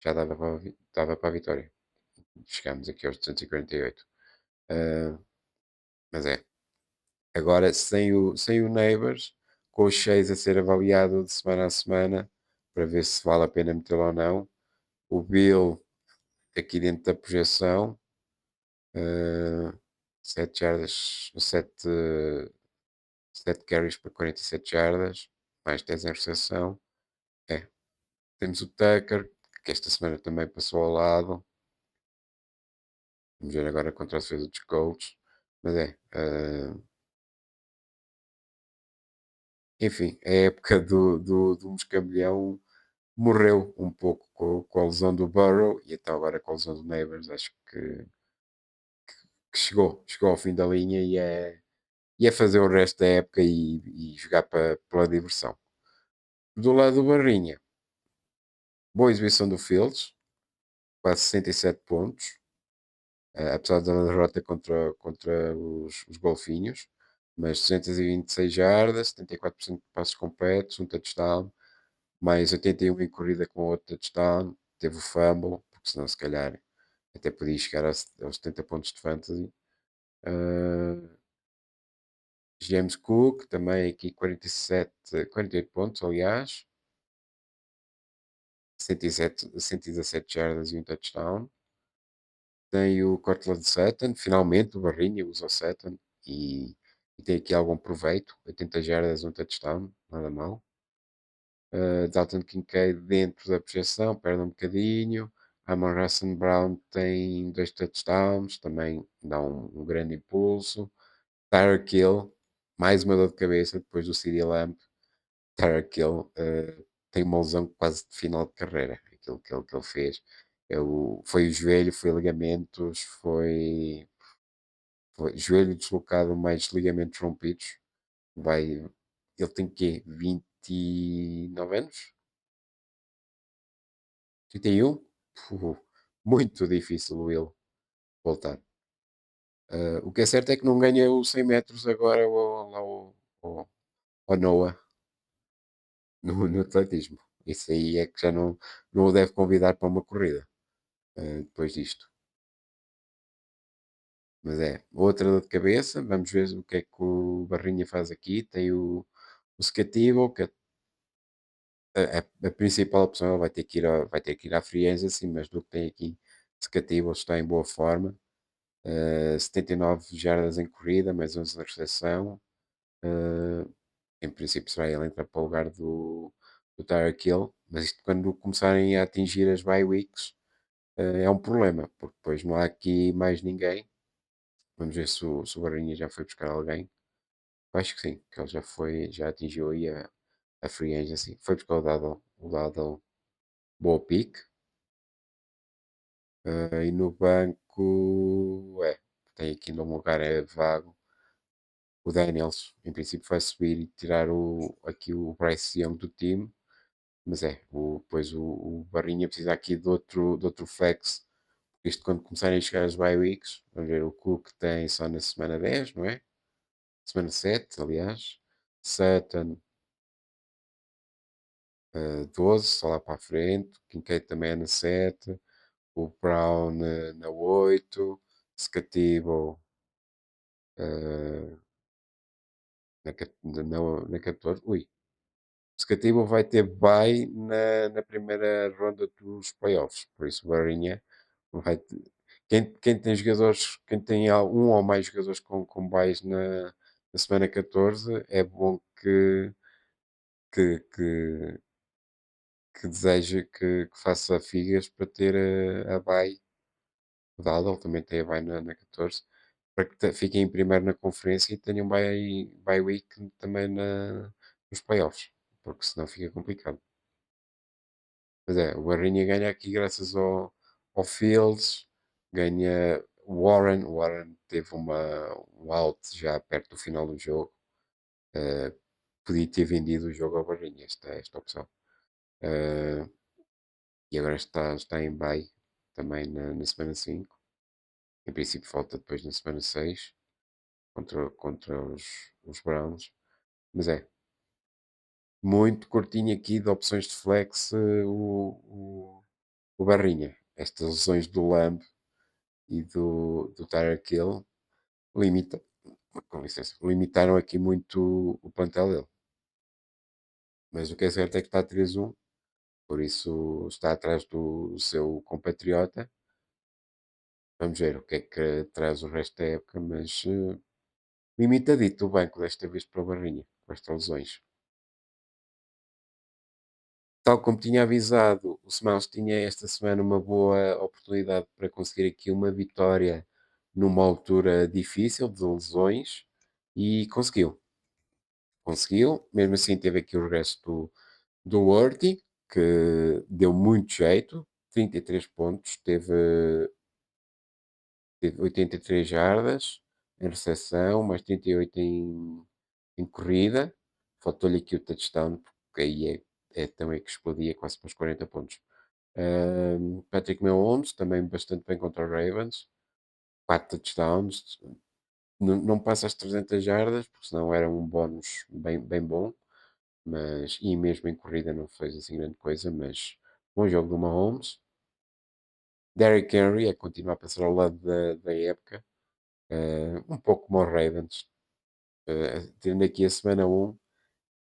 A: já dava para a vitória. Chegámos aqui aos 248. Uh, mas agora sem o Neighbors, com os 6 a ser avaliado de semana a semana, para ver se vale a pena metê-lo ou não. O Bill, aqui dentro da projeção, 7 jardas, 7 carries para 47 jardas, mais 10 em recepção. É. Temos o Tucker, que esta semana também passou ao lado. Vamos ver agora contra a defesa dos Colts. Mas enfim, a época do Moscambião morreu um pouco com a lesão do Burrow e então agora com a lesão do Neighbors. Acho que chegou ao fim da linha e é fazer o resto da época e jogar pela diversão. Do lado do Barrinha, boa exibição do Fields, quase 67 pontos, apesar da derrota contra os Golfinhos, mas 226 jardas, 74% de passos completos, um touchdown, mais 81 em corrida com outro touchdown, teve o fumble, porque senão se calhar até podia chegar aos 70 pontos de fantasy. Uh, James Cook, também aqui 48 pontos, aliás, 117 jardas e um touchdown. Tem o Cortland Sutton, finalmente o Barrinha usa o Sutton e tem aqui algum proveito, 80 jardas, um touchdown, nada mal. Dalton Kincaid dentro da projeção, perde um bocadinho. Amon Russell Brown tem dois touchdowns, também dá um grande impulso. Tyreek Hill, mais uma dor de cabeça depois do CeeDee Lamb. Tyreek Hill tem uma lesão quase de final de carreira, aquilo que ele fez. Foi o joelho, foi ligamentos, foi joelho deslocado mais ligamentos rompidos. Ele tem quê? 29 anos? 31? Puh, muito difícil o Will voltar. O que é certo é que não ganha os 100 metros agora ao Noah no atletismo. Isso aí é que já não o deve convidar para uma corrida depois disto. Mas outra dor de cabeça. Vamos ver o que é que o Barrinha faz aqui. Tem o Scativo, que a principal opção ele vai ter que ir à free agency, mas do que tem aqui, Scativo está em boa forma. 79 jardas em corrida, mais 11 na recepção. Uh, em princípio será ele entrar para o lugar do Tyreek Hill, mas isto quando começarem a atingir as bye weeks é um problema, porque depois não há aqui mais ninguém. Vamos ver se o Barrinha já foi buscar alguém. Eu acho que sim, que ele já atingiu aí a free agency. Foi buscar o Dado boa pick. E no banco, tem aqui no lugar vago. O Daniels, em princípio, vai subir e tirar aqui o Bryce Young do time. Mas depois o Barrinha precisa aqui de outro flex. Isto quando começarem a chegar as bye weeks. Vamos ver, o Cook tem só na semana 10, não é? Semana 7, aliás. Sutton, 12, só lá para a frente. Kincaid também é na 7. O Brown na 8. Scativo na 14. Ui, Scativo vai ter bye na primeira ronda dos playoffs. Por isso, o Barrinha vai. Quem tem jogadores, quem tem um ou mais jogadores com buys na semana 14, é bom que que deseje que faça figas para ter a bye. O Daldal também tem a bye na 14, para que fiquem em primeiro na conferência e tenham bye week também nos playoffs, porque senão fica complicado. Pois é, o Barrinha ganha aqui graças ao Fields, ganha o Warren teve um out já perto do final do jogo, eh, podia ter vendido o jogo ao Barrinha, esta opção. Eh, e agora está em bye também na semana 5. Em princípio falta depois na semana 6 contra os Browns. Mas é, muito curtinho aqui de opções de flex o Barrinha. Estas lesões do Lamb e do Tyreek Hill limita, com licença, limitaram aqui muito o plantel dele. Mas o que é certo é que está 3-1, por isso está atrás do seu compatriota. Vamos ver o que é que traz o resto da época, mas limitadito o banco desta vez para o Barrinha, com estas lesões. Tal como tinha avisado, o Smiles tinha esta semana uma boa oportunidade para conseguir aqui uma vitória numa altura difícil de lesões e conseguiu. Conseguiu, mesmo assim teve aqui o regresso do Worthy, que deu muito jeito, 33 pontos, teve 83 jardas em recepção, mais 38 em corrida. Faltou-lhe aqui o touchdown, porque aí é também que explodia quase para os 40 pontos. Patrick Mahomes também bastante bem contra os Ravens, 4 touchdowns, não passa as 300 jardas, porque senão era um bónus bem bom, mas e mesmo em corrida não fez assim grande coisa, mas bom jogo do Mahomes. Derrick Henry a continuar a passar ao lado da época, um pouco como os Ravens, tendo aqui a semana 1,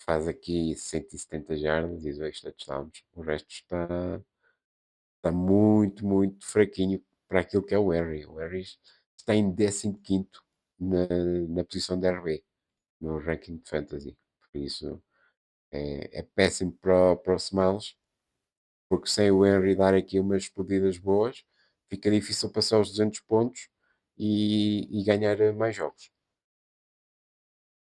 A: faz aqui 170 jardas e 2 touchdowns, o resto está muito fraquinho para aquilo que é o Henry. O Henry está em 15º na posição de RB, no ranking de Fantasy. Por isso é péssimo para o Smiles, porque sem o Henry dar aqui umas explodidas boas, fica difícil passar os 200 pontos e ganhar mais jogos.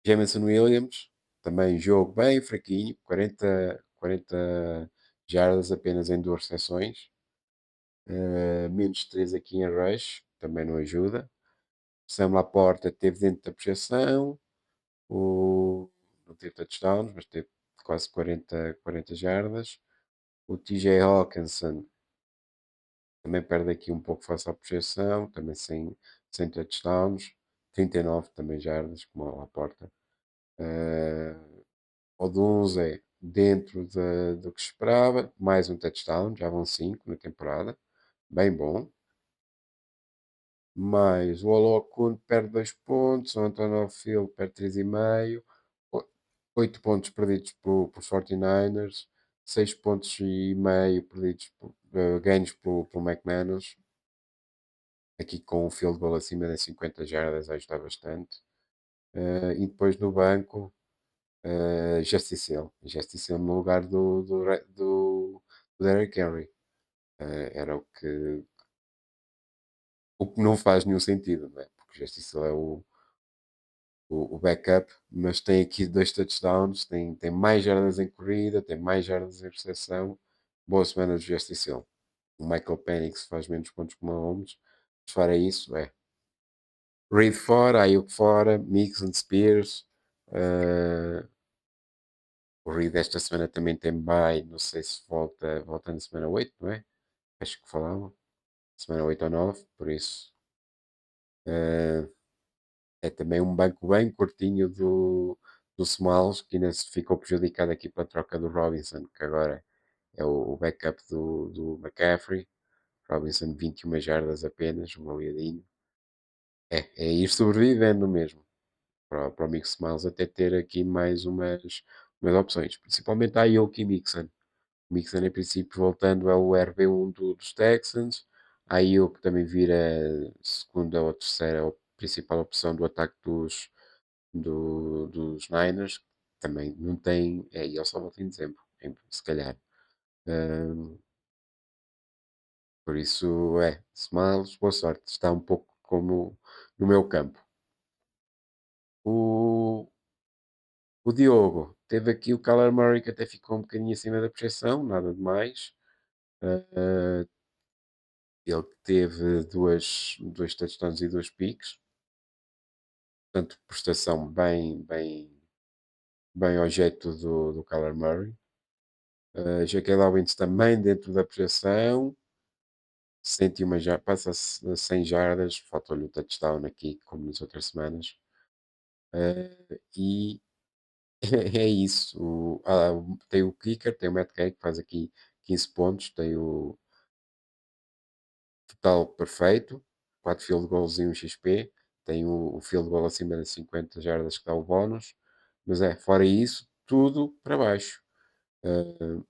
A: Jameson Williams, também jogo bem fraquinho, 40 jardas apenas em duas sessões. Menos 3 aqui em rush, também não ajuda. Sam Laporta teve dentro da projeção, não teve touchdowns, mas teve quase 40 jardas. O TJ Hawkinson também perde aqui um pouco face à projeção, também sem touchdowns. 39 também jardas, como a Laporta. Odunze dentro do que se esperava, mais um touchdown, já vão 5 na temporada, bem bom. Mais o Olokun perde 2 pontos, o Antonio Phil perde 3,5, 8 pontos perdidos por 49ers, 6 pontos e meio perdidos ganhos por McManus, aqui com o field goal acima das 50 jardas ajuda bastante. E depois no banco, Justice Hill no lugar do Derrick Henry. Era o que não faz nenhum sentido, não é? Porque Justice Hill é o backup, mas tem aqui 2 touchdowns, tem mais jardas em corrida, tem mais jardas em recepção. Boa semana de Justice Hill. O Michael Penix faz menos pontos que o Mahomes. Se fora isso, Reed fora, Ayuk fora, Mixon, Spears. Uh, o Reed esta semana também tem bye, não sei se volta na semana 8, não é? Acho que falavam. Semana 8 ou 9, por isso. Uh, é também um banco bem curtinho do Smalls, que ainda se ficou prejudicado aqui pela troca do Robinson, que agora é o backup do McCaffrey. Robinson 21 jardas apenas, um aliadinho. É ir sobrevivendo mesmo para o Mix Smiles até ter aqui mais umas opções, principalmente a Yoki Mixon. O Mixon, em princípio, voltando ao RB1 dos Texans. Ayuk também vira segunda ou terceira ou principal opção do ataque dos Niners. Também não tem. É, e ele só volta em dezembro, se calhar. Ahm, por isso, Smiles, boa sorte. Está um pouco como no meu campo. O, o Diogo teve aqui o Kyler Murray que até ficou um bocadinho acima da projeção, nada de mais. Ah, ele teve dois touchdowns e dois picks, portanto, prestação bem ao jeito do Kyler Murray. J.K. Dobbins também dentro da projeção, 101 jardas, passa-se a 100 jardas, faltou-lhe o touchdown aqui, como nas outras semanas. E é isso. Tem o kicker, tem o Matt Gay que faz aqui 15 pontos, tem o total perfeito, 4 field goals e um XP, tem o field goal acima de 50 jardas que dá o bónus, mas fora isso, tudo para baixo. Uh,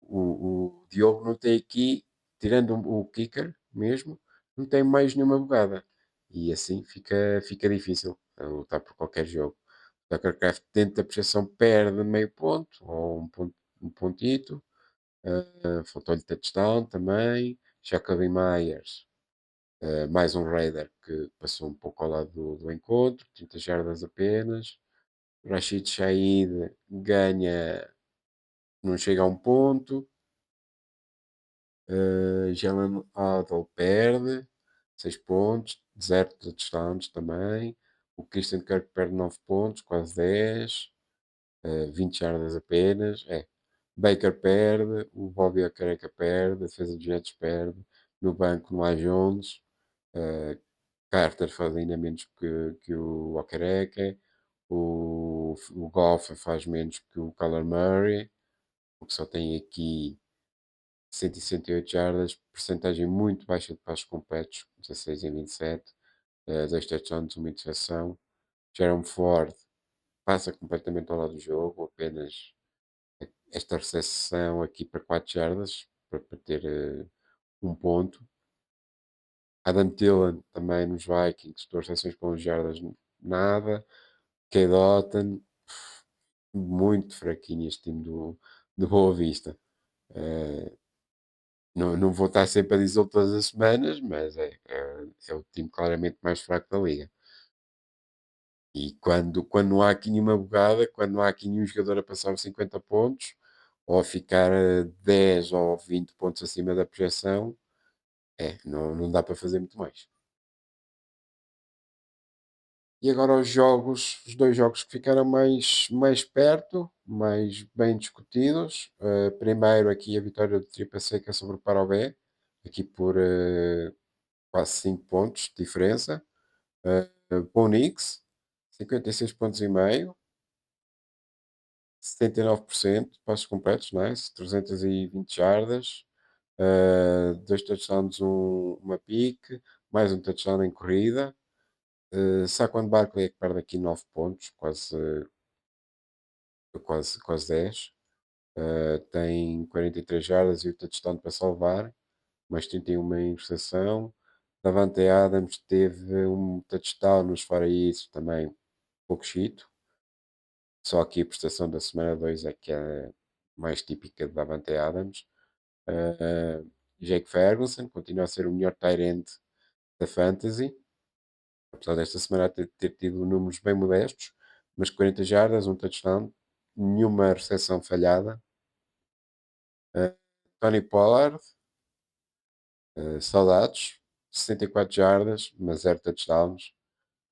A: o Diogo não tem aqui, tirando o kicker mesmo, não tem mais nenhuma bugada. E assim fica difícil lutar por qualquer jogo. O Tuckercraft dentro da percepção perde meio ponto, ou um pontito. Faltou-lhe touchdown também. Jacoby Myers, mais um Raider que passou um pouco ao lado do encontro, 30 jardas apenas. Rashid Shaheed ganha, não chega a um ponto. Jalen Waddle perde 6 pontos, 0 touchdowns também. O Christian Kirk perde 9 pontos, quase 10, 20 jardas apenas. Baker perde, o Bobby Okereke perde, a defesa dos Jets perde. No banco não há Jones. Uh, Carter faz ainda menos que o Okereke. O Goff faz menos que o Kyler Murray, porque só tem aqui 168 jardas, percentagem muito baixa de passos completos, 16 em 27, 2 touchdowns, uma interseção. Jerome Ford passa completamente ao lado do jogo, apenas esta recepção aqui para 4 jardas, para ter um ponto. Adam Thielen também nos Vikings, 2 recepções para 11 jardas, nada. Cade Otton, muito fraquinho este time do Boa Vista. Eh, não vou estar sempre a dizer todas as semanas, mas é o time claramente mais fraco da liga. E quando não há aqui nenhuma bugada, quando não há aqui nenhum jogador a passar os 50 pontos, ou a ficar a 10 ou 20 pontos acima da projeção, não dá para fazer muito mais. E agora os dois jogos que ficaram mais perto, mais bem discutidos. Primeiro aqui a vitória do Tripa Seca sobre o Parobé, aqui por quase 5 pontos de diferença. Bonix, 56 pontos e meio, 79% passos completos, nice, 320 jardas, dois touchdowns, uma pique, mais um touchdown em corrida. Saquon Barkley é que perde aqui 9 pontos, quase 10. Tem 43 jardas e o touchdown para salvar, mais 31 em interseção. Davante Adams teve um touchdown, nos fora isso também pouco chito. Só aqui a prestação da semana 2 é que é mais típica de Davante Adams. Jake Ferguson continua a ser o melhor tight end da Fantasy, apesar desta semana ter tido números bem modestos, mas 40 jardas, um touchdown, nenhuma recepção falhada. Uh, Tony Pollard, saudades, 64 jardas, mas 0 touchdowns.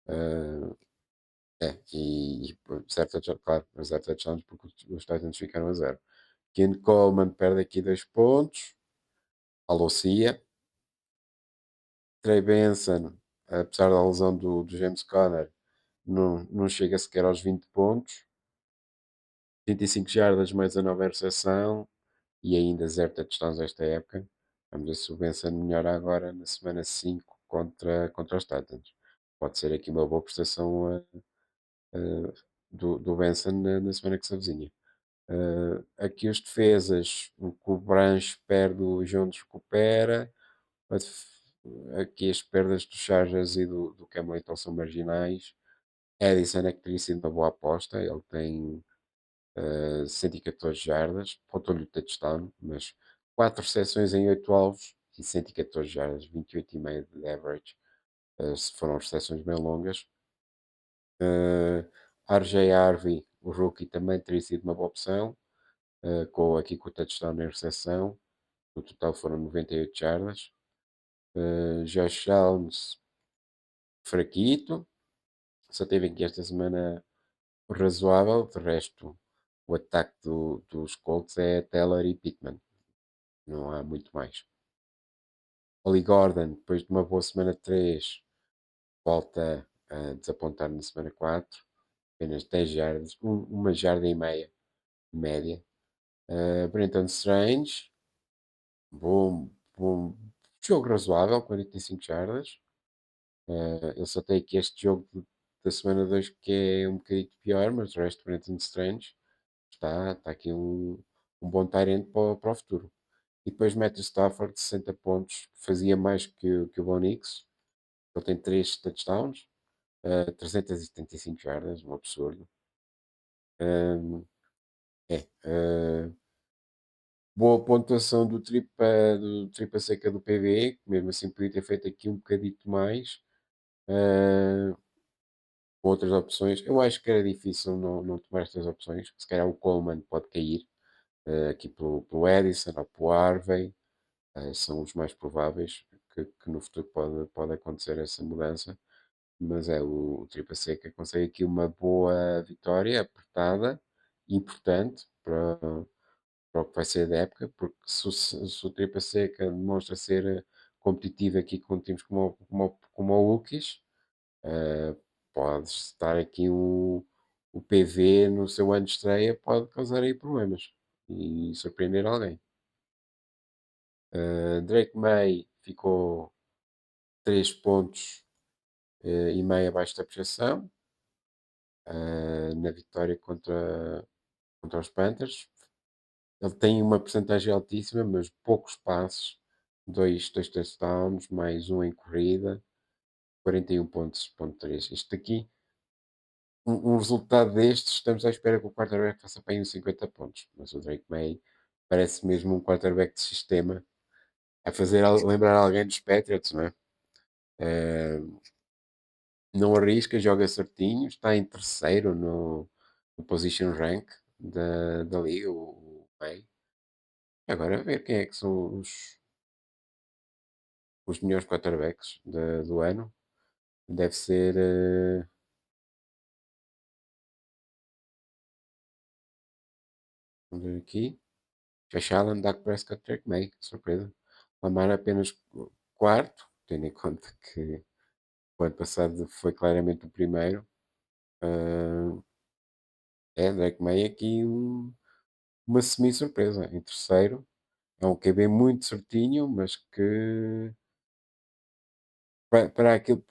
A: Uh, zero touchdowns, claro, mas 0 touchdowns porque os Titans ficaram a 0. Ken Coleman perde aqui 2 pontos. Alocia. Trey Benson, apesar da lesão do James Conner, não chega sequer aos 20 pontos. 35 jardas mais a nova interseção e ainda 0 touchdowns esta época. Vamos ver se o Benson melhora agora na semana 5 contra os Titans. Pode ser aqui uma boa prestação do Benson na semana que se avizinha. Aqui os defesas, o Branch perde, o Jones recupera, Mas aqui as perdas dos Chargers e do Cam Newton são marginais. Edison é que teria sido uma boa aposta. Ele tem 114 jardas, faltou-lhe o touchdown, mas 4 recepções em 8 alvos e 114 jardas, 28,5 de average. Se foram recepções bem longas. RJ Harvey, o rookie, também teria sido uma boa opção, aqui com o touchdown na recepção. No total foram 98 jardas. Josh Downs, fraquito. Só teve aqui esta semana razoável. De resto, o ataque dos Colts é Taylor e Pittman. Não há muito mais. Oli Gordon, depois de uma boa semana 3, volta a desapontar na semana 4. Apenas 10 jardas, uma jarda e meia média. Brenton Strange, bom jogo razoável, 45 jardas. Eu só tenho aqui este jogo da semana 2 que é um bocadinho pior, mas o resto Brenton Strange está aqui um bom talento para o futuro. E depois Matthew Stafford, 60 pontos, fazia mais que o Bo Nix. Ele tem 3 touchdowns, 375 jardas, um absurdo. Um, boa pontuação do tripa seca do PV, mesmo assim podia ter feito aqui um bocadito mais. Uh, outras opções, eu acho que era difícil não tomar estas opções. Se calhar o Coleman pode cair aqui pelo Edison ou pelo Harvey, são os mais prováveis que no futuro pode acontecer essa mudança. Mas o Tripa Seca consegue aqui uma boa vitória, apertada, importante para o que vai ser da época, porque se o Tripa Seca demonstra ser competitivo aqui com times como o Wookiees, eh, pode estar aqui o PV no seu ano de estreia, pode causar aí problemas e surpreender alguém. Drake May ficou 3 pontos e meio abaixo da projeção na vitória contra os Panthers. Ele tem uma porcentagem altíssima, mas poucos passes, dois touchdowns, mais um em corrida, 41 pontos, ponto 3. Isto aqui, um resultado destes, estamos à espera que o quarterback faça para aí uns 50 pontos. Mas o Drake May parece mesmo um quarterback de sistema, a fazer lembrar alguém dos Patriots, não é? Eh, não arrisca, joga certinho, está em terceiro no position rank da liga, o May. Agora a ver quem é que são os melhores quarterbacks do ano. Deve ser. Vamos ver aqui. Josh Allen, Dak Prescott, Drake May. Surpresa. Lamar apenas quarto, tendo em conta que o ano passado foi claramente o primeiro. Uh, Drake May aqui uma semi-surpresa. Em terceiro. É um QB muito certinho, mas que para aquilo,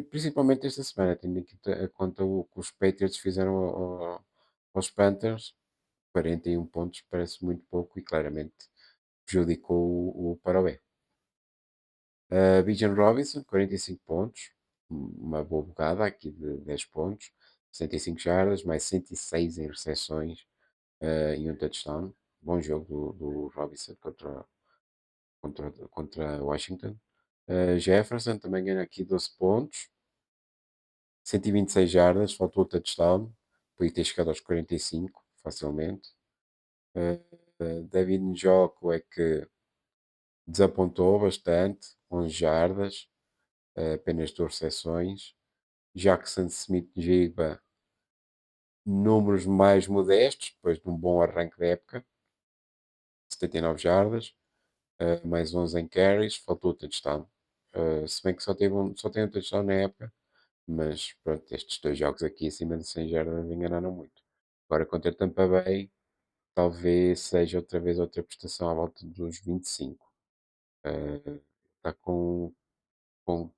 A: principalmente esta semana, tendo aqui a conta o que os Patriots fizeram aos Panthers, 41 pontos parece muito pouco e claramente prejudicou o Parobé. Bijan Robinson, 45 pontos, uma boa bocada aqui de 10 pontos, 65 jardas, mais 106 em recepções e um touchdown. Bom jogo do Robinson contra Washington. Jefferson também ganha aqui 12 pontos, 126 jardas, faltou o touchdown, podia ter chegado aos 45 facilmente. David Njoku é que desapontou bastante, 11 jardas, apenas 2 recepções. Jackson Smith-Jigba, números mais modestos, depois de um bom arranque da época, 79 jardas, mais 11 em carries, faltou o touchdown. Se bem que só tem um touchdown na época, mas pronto, estes dois jogos aqui acima de 100 jardas enganaram muito. Agora contra Tampa Bay, talvez seja outra vez outra prestação à volta dos 25. Está com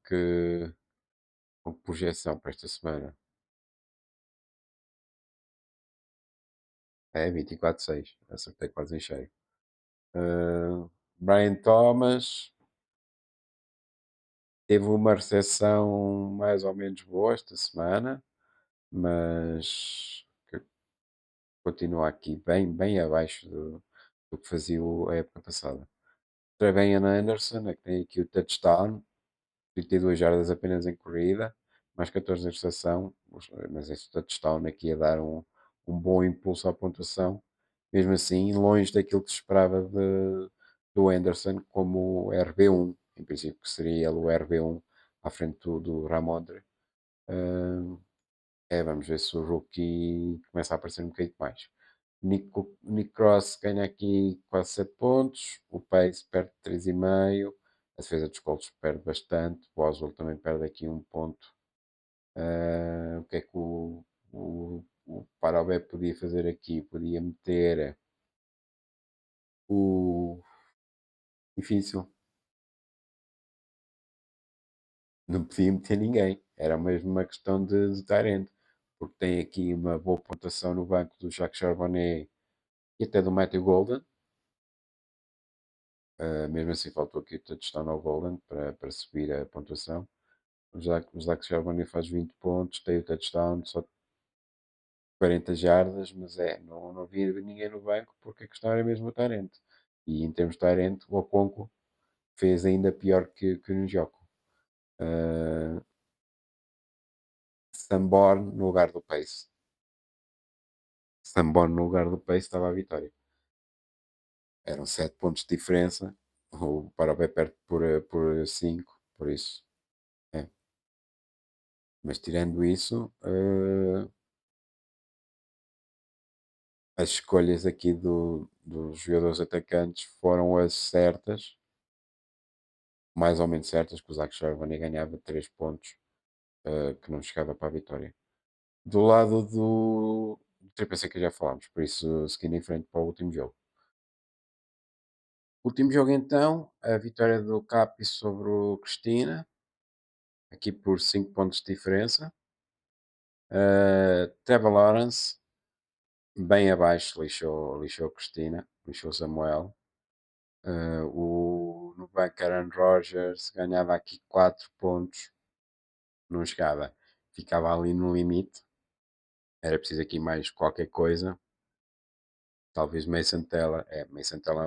A: que, com que projeção para esta semana? É 24-6, acertei quase em cheio. Uh, Brian Thomas, Teve uma recepção mais ou menos boa esta semana, mas que continua aqui bem abaixo do que fazia a época passada. Trevelyan Anderson, é que tem aqui o touchdown, 32 jardas apenas em corrida, mais 14 em recepção, mas esse touchdown aqui a dar um bom impulso à pontuação, mesmo assim, longe daquilo que se esperava do Anderson como RB1, em princípio que seria ele o RB1 à frente do Ramondre. Ah, vamos ver se o rookie começa a aparecer um bocadinho mais. Nick Cross ganha aqui quase 7 pontos, o Pace perde 3,5, a defesa dos Colts perde bastante, o Oswald também perde aqui um ponto. O que é que o Parobé podia fazer aqui? Podia meter o. Difícil, não podia meter ninguém, era mesmo uma questão de Tyrant, porque tem aqui uma boa pontuação no banco do Jacques Charbonnet e até do Matthew Golden. Mesmo assim, faltou aqui o touchdown ao Golden para subir a pontuação. O Zach Charbonnet faz 20 pontos, tem o touchdown, só 40 jardas, mas não havia ninguém no banco porque a questão era mesmo o Tarente. E em termos de Tarente, o Okonkwo fez ainda pior que o Njoku. Uh, Sanborn no lugar do Pace. Sanborn no lugar do Pace estava a vitória. Eram 7 pontos de diferença. O Parobé perde por 5, por isso. É. Mas tirando isso, as escolhas aqui dos jogadores atacantes foram as certas, mais ou menos certas, que o Zach Charbonnet ganhava 3 pontos, que não chegava para a vitória. Do lado do Triple C que já falámos, por isso seguindo em frente para o último jogo. Último jogo então, a vitória do Capi sobre o Cristina, aqui por 5 pontos de diferença. Trevor Lawrence, bem abaixo, lixou Cristina, lixou Samuel. No banco Aaron Rodgers ganhava aqui 4 pontos, não chegava, ficava ali no limite. Era preciso aqui mais qualquer coisa. Talvez Mason Teller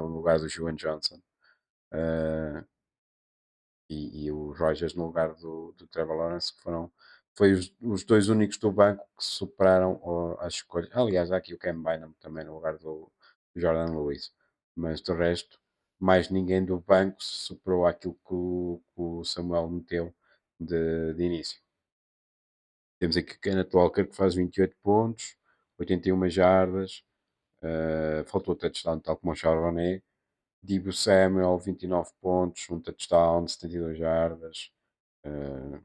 A: no lugar do Juan Johnson. Uh, e o Rodgers no lugar do Trevor Lawrence, que foi os dois únicos do banco que superaram as escolhas. Aliás, há aqui o Cam Bynum também no lugar do Jordan Lewis. Mas do resto, mais ninguém do banco superou aquilo que o Samuel meteu de início. Temos aqui o Kenneth Walker que faz 28 pontos, 81 jardas, faltou touchdown tal como o Charbonnet. Dibu Samuel, 29 pontos, um touchdown, 72 jardas. Uh,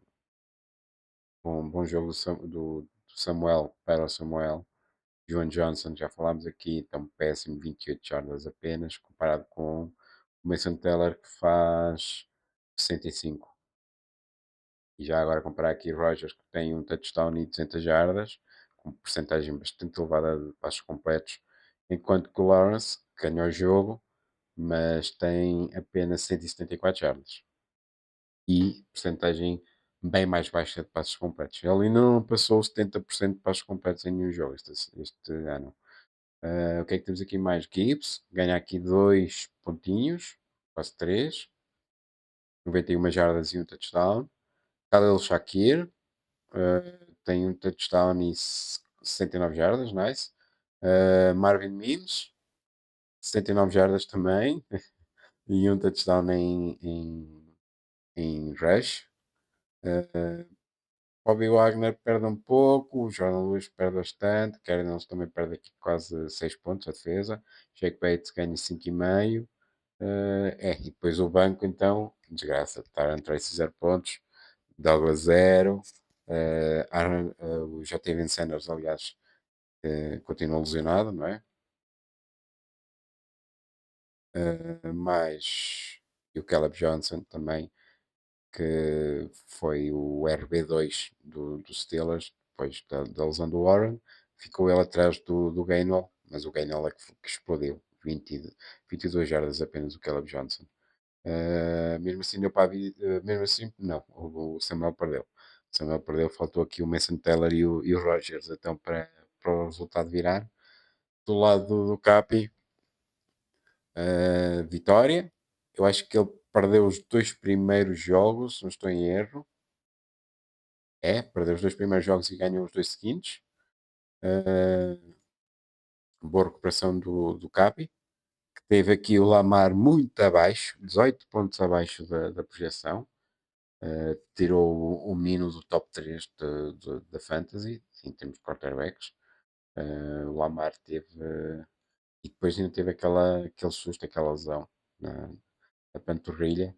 A: bom jogo do Samuel para o Samuel. Joan Johnson, já falámos aqui, tão péssimo, 28 jardas apenas, comparado com o Mason Teller que faz 65. E já agora comparar aqui Rogers que tem um touchdown e 200 jardas, com porcentagem bastante elevada de passos completos, enquanto que o Lawrence ganhou o jogo, mas tem apenas 174 jardas e porcentagem bem mais baixa de passos completos. Ele ainda não passou 70% de passos completos em nenhum jogo este ano. O que é que temos aqui mais? Gibbs ganha aqui 2 pontinhos, quase 3, 91 jardas e um touchdown. Khalil Shakir tem um touchdown e 69 jardas, nice. Marvin Mims, 79 jardas também, e um touchdown em rush. Bobby Wagner perde um pouco, o Jordan Lewis perde bastante, Cardinals também perde aqui quase 6 pontos a defesa, Jake Bates ganha 5,5. E depois o banco então, desgraça, Taran Tracy 0 pontos, Douglas 0, o J.T. Sanders, aliás, continua lesionado, não é? Mas e o Caleb Johnson também, que foi o RB2 do Steelers, depois da lesão do Warren, ficou ele atrás do Gainwell, mas o Gainwell é que explodiu, 22 jardas apenas o Caleb Johnson. Mesmo assim, deu para mesmo assim, não, o Samuel perdeu. O Samuel perdeu, faltou aqui o Mason Taylor e o Rogers, então para o resultado virar. Do lado do Capi, vitória. Eu acho que ele perdeu os dois primeiros jogos, se não estou em erro. Perdeu os dois primeiros jogos e ganhou os dois seguintes. Uh, Boa recuperação do Capi, que teve aqui o Lamar muito abaixo, 18 pontos abaixo da projeção. Tirou o Mino do top 3 da Fantasy, em termos de quarterbacks. O Lamar teve. E depois ainda teve aquele susto, aquela lesão na panturrilha.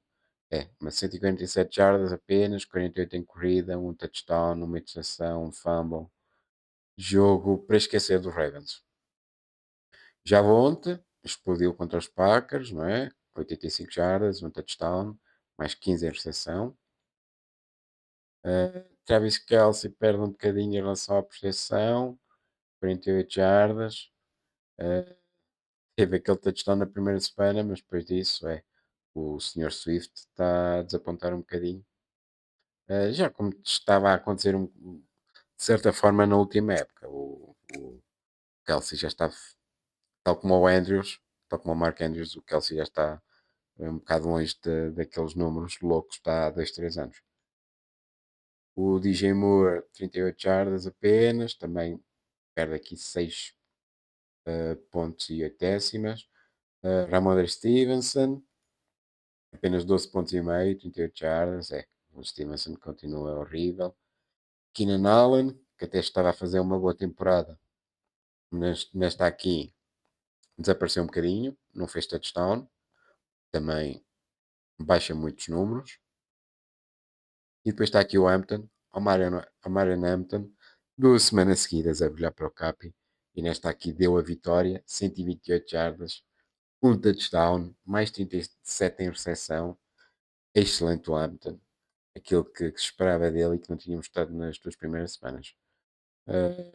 A: Mas 147 jardas apenas, 48 em corrida, um touchdown, uma interceptação, um fumble. Jogo para esquecer dos Ravens. Já ontem explodiu contra os Packers, não é? 85 jardas, um touchdown, mais 15 em recepção. Travis Kelce perde um bocadinho em relação à proteção, 48 jardas. Uh, Teve aquele touchdown na primeira semana, mas depois disso, o Sr. Swift está a desapontar um bocadinho. Já como estava a acontecer de certa forma na última época. O Kelsey já está, tal como o Andrews, tal como o Mark Andrews, o Kelsey já está um bocado longe daqueles números loucos está há 2, 3 anos. O DJ Moore, 38 jardas apenas, também perde aqui 6 pontos e 8 décimas. Ramondre Stevenson, apenas 12 pontos e meio, 38 jardas. O Stevenson continua horrível. Keenan Allen, que até estava a fazer uma boa temporada, nesta aqui desapareceu um bocadinho, não fez touchdown, também baixa muitos números. E depois está aqui o Hampton, o Marion Hampton, 2 semanas seguidas a brilhar para o Capi. E nesta aqui deu a vitória, 128 jardas, um touchdown, mais 37 em recepção. Excelente o Hampton. Aquilo que se esperava dele e que não tínhamos estado nas 2 primeiras semanas.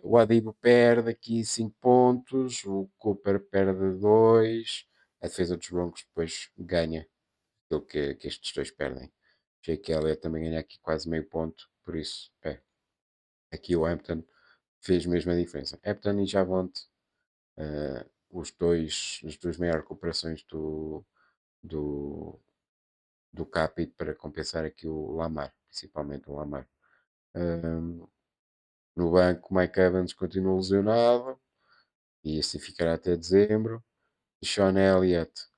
A: O Adibo perde aqui 5 pontos, o Cooper perde 2, a defesa dos Broncos depois ganha aquilo que estes dois perdem. Jake Elliott também ganha aqui quase meio ponto, por isso, aqui o Hampton fez mesmo a diferença. Hampton e Javonte, as duas maiores recuperações do, do Capi para compensar aqui o Lamar, principalmente o Lamar. No banco, Mike Evans continua lesionado e assim ficará até dezembro. Sean Elliott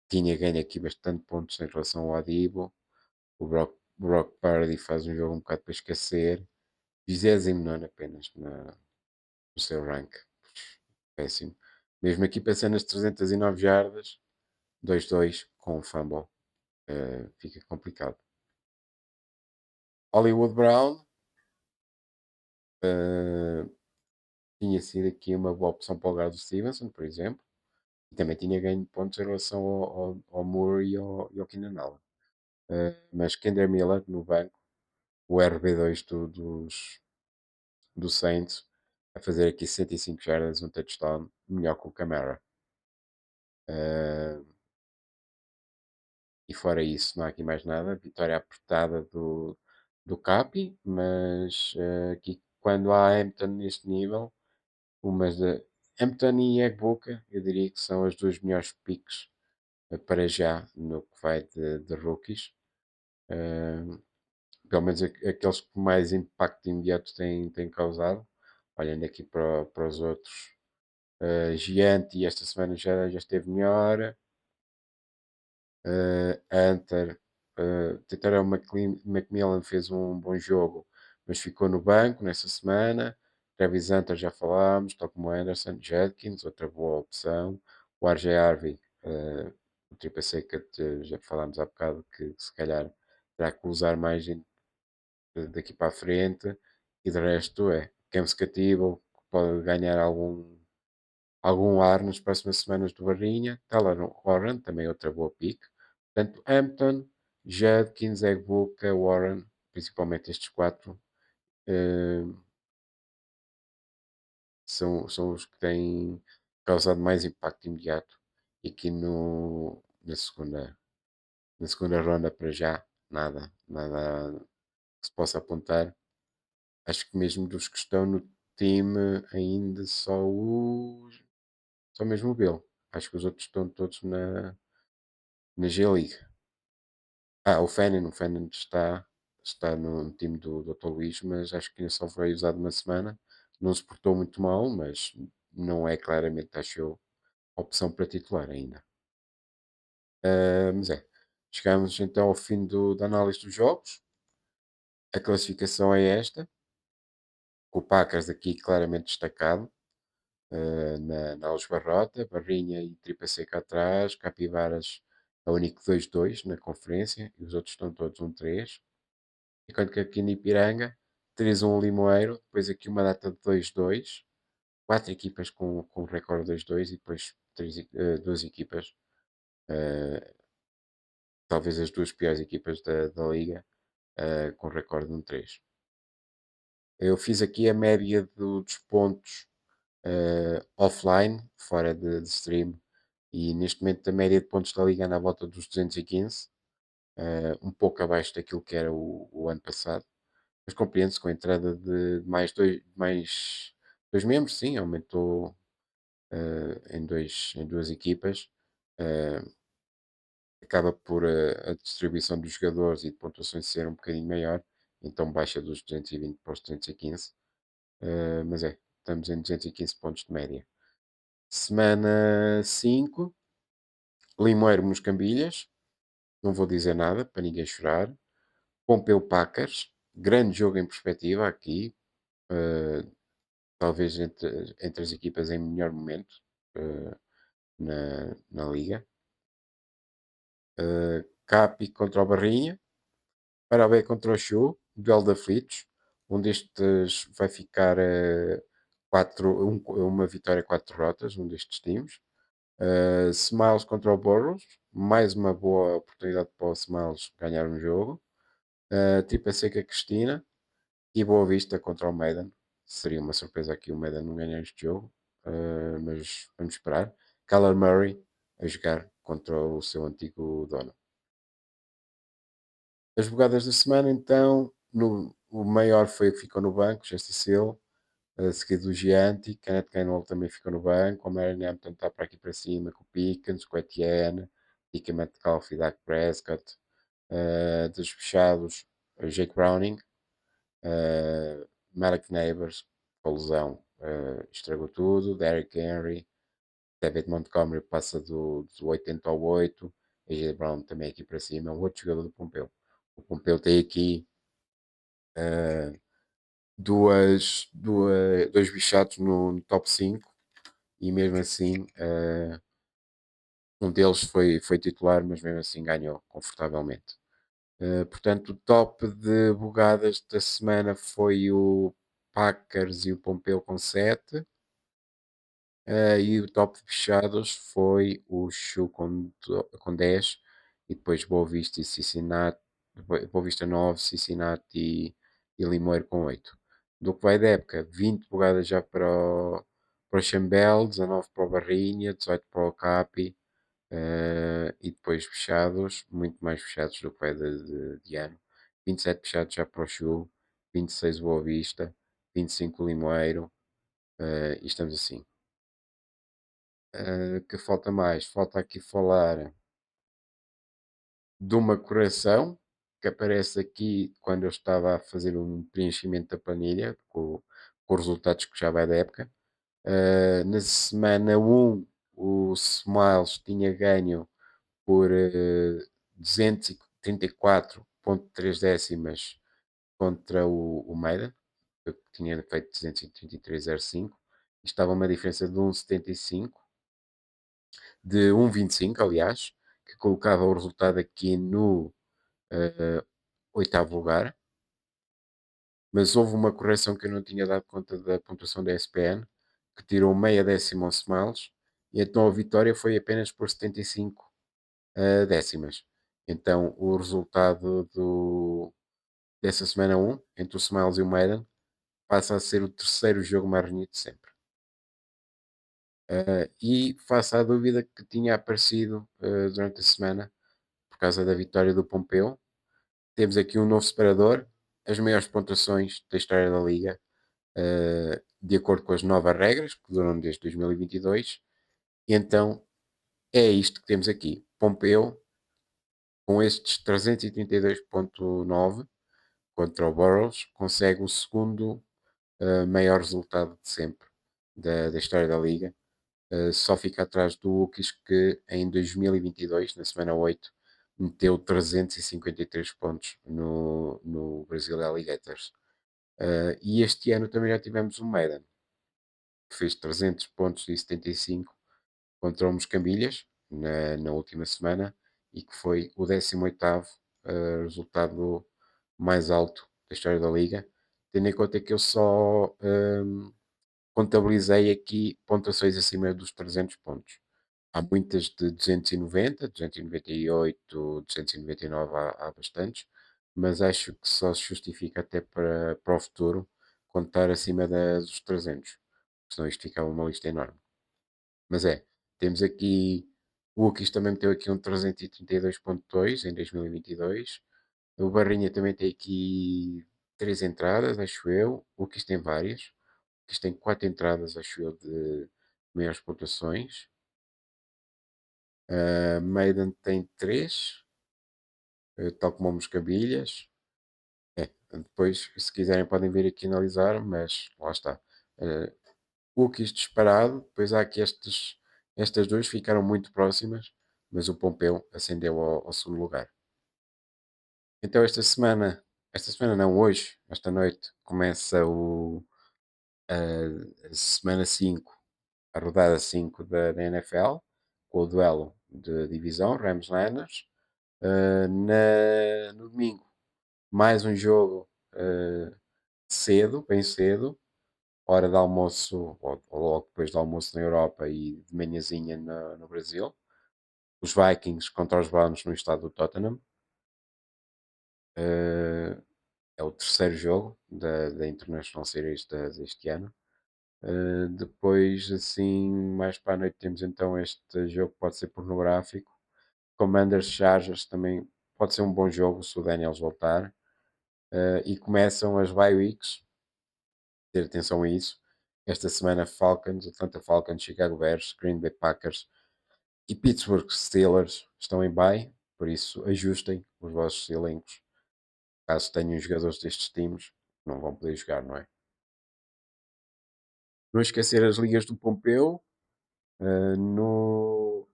A: tinha ganho aqui bastante pontos em relação ao Adibo. O Brock Purdy faz um jogo um bocado para esquecer. 29 apenas no seu rank. Péssimo. Mesmo aqui pensando nas 309 jardas, 2-2 com o fumble. Fica complicado. Hollywood Brown uh, tinha sido aqui uma boa opção para o lugar do Stevenson, por exemplo. E também tinha ganho pontos em relação ao Moore e ao Keenan Allen. Mas Kendra Miller no banco, o RB2 do Saints, a fazer aqui 105 jardas, um touchdown, melhor que o Camara. E fora isso, não há aqui mais nada. Vitória apertada do Capi, mas aqui quando há Hampton neste nível, umas de Hampton e Egbuka, eu diria que são as duas melhores picks para já no que vai de rookies. Uh, Pelo menos aqueles que mais impacto imediato têm causado. Olhando aqui para os outros, Giante esta semana já esteve melhor. Hunter, Tentaram Macmillan fez um bom jogo, mas ficou no banco nessa semana. Travis Hunter já falámos, tal como Anderson, Judkins, outra boa opção. O RJ Harvey, o triple seca, já falámos há bocado que se calhar terá que usar mais daqui para a frente. E de resto Cam Scatibel, que pode ganhar algum ar nas próximas semanas do Barrinha. Taylor Warren, também outra boa pick. Portanto, Hampton, Judkins, Egbuka, Warren, principalmente estes quatro, eh, são os que têm causado mais impacto imediato aqui na segunda Na segunda ronda, para já, nada que se possa apontar. Acho que mesmo dos que estão no time, ainda só mesmo o Bill. Acho que os outros estão todos na G-League. O Fenin está no time do Dr. Luís, mas acho que ainda só foi usado uma semana. Não se portou muito mal, mas não é claramente, acho eu, opção para titular ainda. Mas é, chegamos então ao fim da análise dos jogos. A classificação é esta, com o Packers aqui claramente destacado, na Alves Barrota, Barrinha e Tripa Seca atrás, Capivaras é o único 2-2 na conferência, e os outros estão todos 1-3. Enquanto que aqui no Ipiranga, 3-1 Limoeiro, depois aqui uma data de 2-2, quatro equipas com recorde 2-2 e depois duas equipas, eh, talvez as duas piores equipas da liga, com recorde de 1-3. Eu fiz aqui a média dos pontos offline, fora de stream, e neste momento a média de pontos da liga anda à volta dos 215, um pouco abaixo daquilo que era o ano passado. Mas compreende-se com a entrada de mais dois membros, sim, aumentou em duas equipas. eh, Acaba por a distribuição dos jogadores e de pontuações ser um bocadinho maior, então baixa dos 220 para os 215. Mas estamos em 215 pontos de média. Semana 5, Limoeiro Moscambilhas, não vou dizer nada para ninguém chorar. Pompeu Packers, grande jogo em perspectiva aqui, eh, talvez entre as equipas em melhor momento eh, na liga. Capi contra o Barrinha, Parabé contra o Show, duelo de aflitos. Um destes vai ficar uma vitória, quatro derrotas, um destes times. Smiles contra o Burrows, mais uma boa oportunidade para o Smiles ganhar um jogo. Tripa Seca Cristina e Boa Vista contra o Maiden. Seria uma surpresa aqui o Maiden não ganhar este jogo, mas vamos esperar. Kyler Murray a jogar contra o seu antigo dono. As jogadas da semana, então, o maior foi o que ficou no banco, Justice Hill, seguido do Gianti, Kenneth Gainwell também ficou no banco, o Marion Hampton está para aqui para cima, com o Pickens, com o Etienne, Dickie Metcalf e Dak Prescott. Dos fechados, o Jake Browning, Malik Neighbors, com a lesão, estragou tudo, Derrick Henry, David Montgomery passa do 80 ao 8, AJ Brown também aqui para cima, um outro jogador do Pompeu. O Pompeu tem aqui uh, dois bichados no top 5 e mesmo assim um deles foi titular, mas mesmo assim ganhou confortavelmente. Portanto, o top de bugadas da semana foi o Packers e o Pompeu com 7. E o top de fechados foi o Chu com 10. E depois Boa Vista e Cincinnati. Boa Vista 9, Cincinnati e Limoeiro com 8. Do que vai da época, 20 bugadas já para o Chambel, 19 para o Barrinha, 18 para o Capi. E depois fechados, muito mais fechados do que vai de ano. 27 fechados já para o Chu, 26 Boa Vista, 25 Limoeiro. E estamos assim. Que falta mais? Falta aqui falar de uma correção que aparece aqui quando eu estava a fazer um preenchimento da planilha com os resultados que já vai da época. Na semana 1, o Smiles tinha ganho por 234,3 décimas contra o Maiden, que tinha feito 233,05. Estava uma diferença de 1,75, de 1,25, aliás, que colocava o resultado aqui no oitavo lugar. Mas houve uma correção que eu não tinha dado conta da pontuação da ESPN, que tirou meia décima ao Smiles, e então a vitória foi apenas por 75 décimas. Então o resultado dessa semana 1, entre o Smiles e o Maiden, passa a ser o terceiro jogo mais renhido de sempre. E faço a dúvida que tinha aparecido durante a semana, causa da vitória do Pompeu. Temos aqui um novo separador, as maiores pontuações da história da Liga, de acordo com as novas regras, que duram desde 2022. E então é isto que temos aqui. Pompeu, com estes 332,9 contra o Burrows, consegue o segundo maior resultado de sempre da história da Liga. Só fica atrás do Ukis, que em 2022, na semana 8, meteu 353 pontos no Brasil Alligators. E este ano também já tivemos o Maiden, que fez 300 pontos e 75 contra o Moscambilhas na última semana e que foi o 18º resultado mais alto da história da Liga, tendo em conta que eu só contabilizei aqui pontuações acima dos 300 pontos. Há muitas de 290, 298, 299, há bastantes, mas acho que só se justifica até para o futuro contar acima dos 300, senão isto ficava uma lista enorme. Mas temos aqui, o Ukis também meteu aqui um 332,2 em 2022, o Barrinha também tem aqui 3 entradas, acho eu, o Ukis tem várias, o Ukis tem 4 entradas, acho eu, de maiores pontuações. Maiden tem 3, tal como o Moscabilhas. Depois, se quiserem, podem vir aqui analisar, mas lá está. O Cookies disparado, depois há aqui estas duas ficaram muito próximas, mas o Pompeu ascendeu ao segundo lugar. Então, esta semana não, hoje, esta noite, começa a semana 5, a rodada 5 da NFL, com o duelo de divisão, Rams-Niners. No domingo, mais um jogo cedo, bem cedo, hora de almoço, ou logo depois do almoço na Europa e de manhãzinha no Brasil. Os Vikings contra os Browns no estado do Tottenham. Eh, É o terceiro jogo da International Series deste ano. Depois, assim, mais para a noite, temos então este jogo que pode ser pornográfico. Commanders Chargers também pode ser um bom jogo se o Daniels voltar. E começam as bye weeks, ter atenção a isso. Esta semana Falcons, Atlanta Falcons, Chicago Bears, Green Bay Packers e Pittsburgh Steelers estão em bye, por isso ajustem os vossos elencos. Caso tenham jogadores destes times, não vão poder jogar, não é? Não esquecer as ligas do Pompeu, no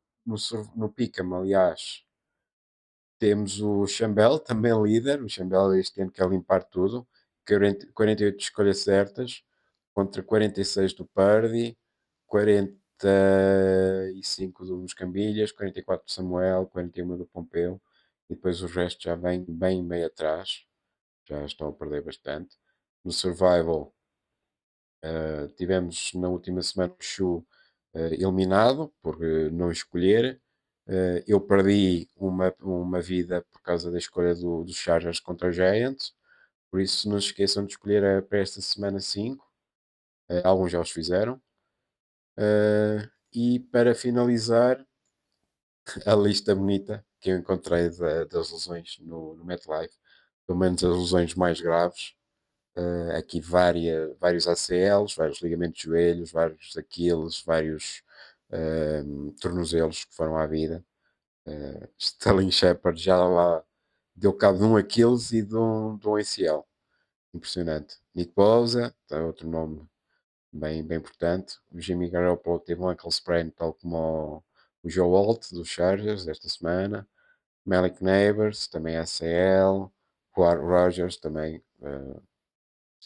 A: Picam, aliás, temos o Chambel, também líder. O Chambel este ano quer limpar tudo. 48 escolhas certas contra 46 do Purdy, 45 do Moscambilhas, 44 do Samuel, 41 do Pompeu. E depois o resto já vem bem meio atrás. Já estão a perder bastante. No Survival, tivemos na última semana o Chu eliminado por não escolher. Eu perdi uma vida por causa da escolha dos Chargers contra os Giants. Por isso, não se esqueçam de escolher para esta semana 5. Alguns já os fizeram. E para finalizar, a lista bonita que eu encontrei das lesões no MetLife, pelo menos as lesões mais graves. Aqui vários ACLs, vários ligamentos de joelhos, vários Aquiles, vários tornozelos que foram à vida. Sterling Shepard já lá deu cabo de um Aquiles e de um ACL. Impressionante. Nick Bosa, tá outro nome bem importante. O Jimmy Garoppolo teve um ankle sprain, tal como o Joe Walt dos Chargers esta semana. Malik Neighbors, também ACL. O Aaron Rodgers, também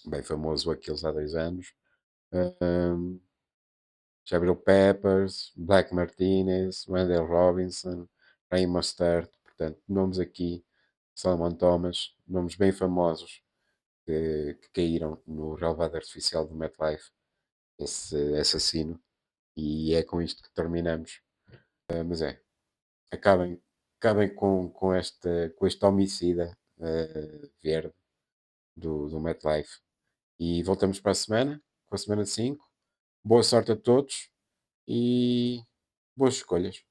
A: bem famoso Aquiles há 2 anos. Um, Jabril Peppers, Black Martinez, Wendell Robinson, Ray Mostert, portanto, nomes aqui, Solomon Thomas, nomes bem famosos que caíram no relevado artificial do MetLife, esse assassino, e é com isto que terminamos. Mas acabem, acabem com este homicida verde do MetLife. E voltamos para a semana, com a semana 5. Boa sorte a todos e boas escolhas.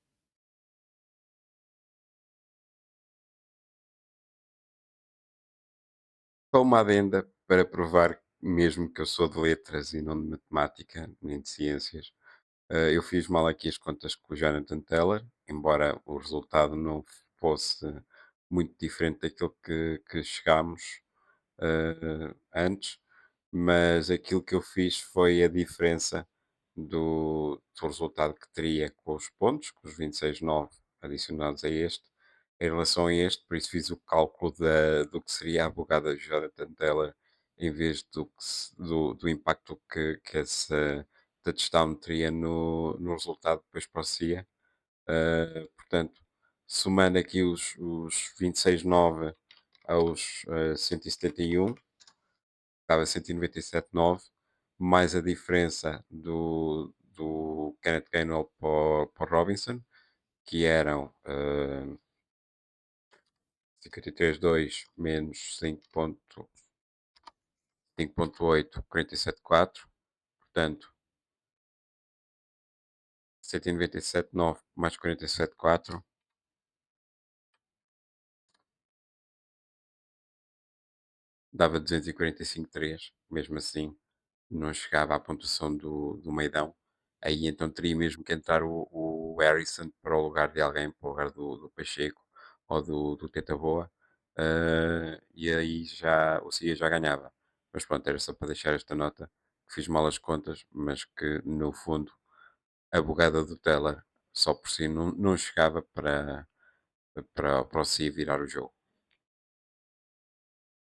A: Só uma adenda para provar mesmo que eu sou de letras e não de matemática, nem de ciências. Eu fiz mal aqui as contas com o Jonathan Teller, embora o resultado não fosse muito diferente daquilo que chegámos antes, mas aquilo que eu fiz foi a diferença do resultado que teria com os pontos, com os 26,9 adicionados a este, em relação a este, por isso fiz o cálculo do que seria a bugada de Jonathan Teller em vez do impacto que essa touchdown teria no resultado depois para o CIA. Portanto, somando aqui os 26,9 aos 171, estava 197,9, mais a diferença do Kenneth Gainwell para o Robinson, que eram 53,2 menos 5,8, 47,4, portanto, 197,9 mais 47,4 dava 245,3, mesmo assim não chegava à pontuação do Meidão. Aí então teria mesmo que entrar o Harrison para o lugar de alguém, para o lugar do Pacheco ou do Teta Boa, e aí já o CIA já ganhava. Mas pronto, era só para deixar esta nota, que fiz mal as contas, mas que no fundo a bugada do Teller só por si não chegava para o CIA virar o jogo.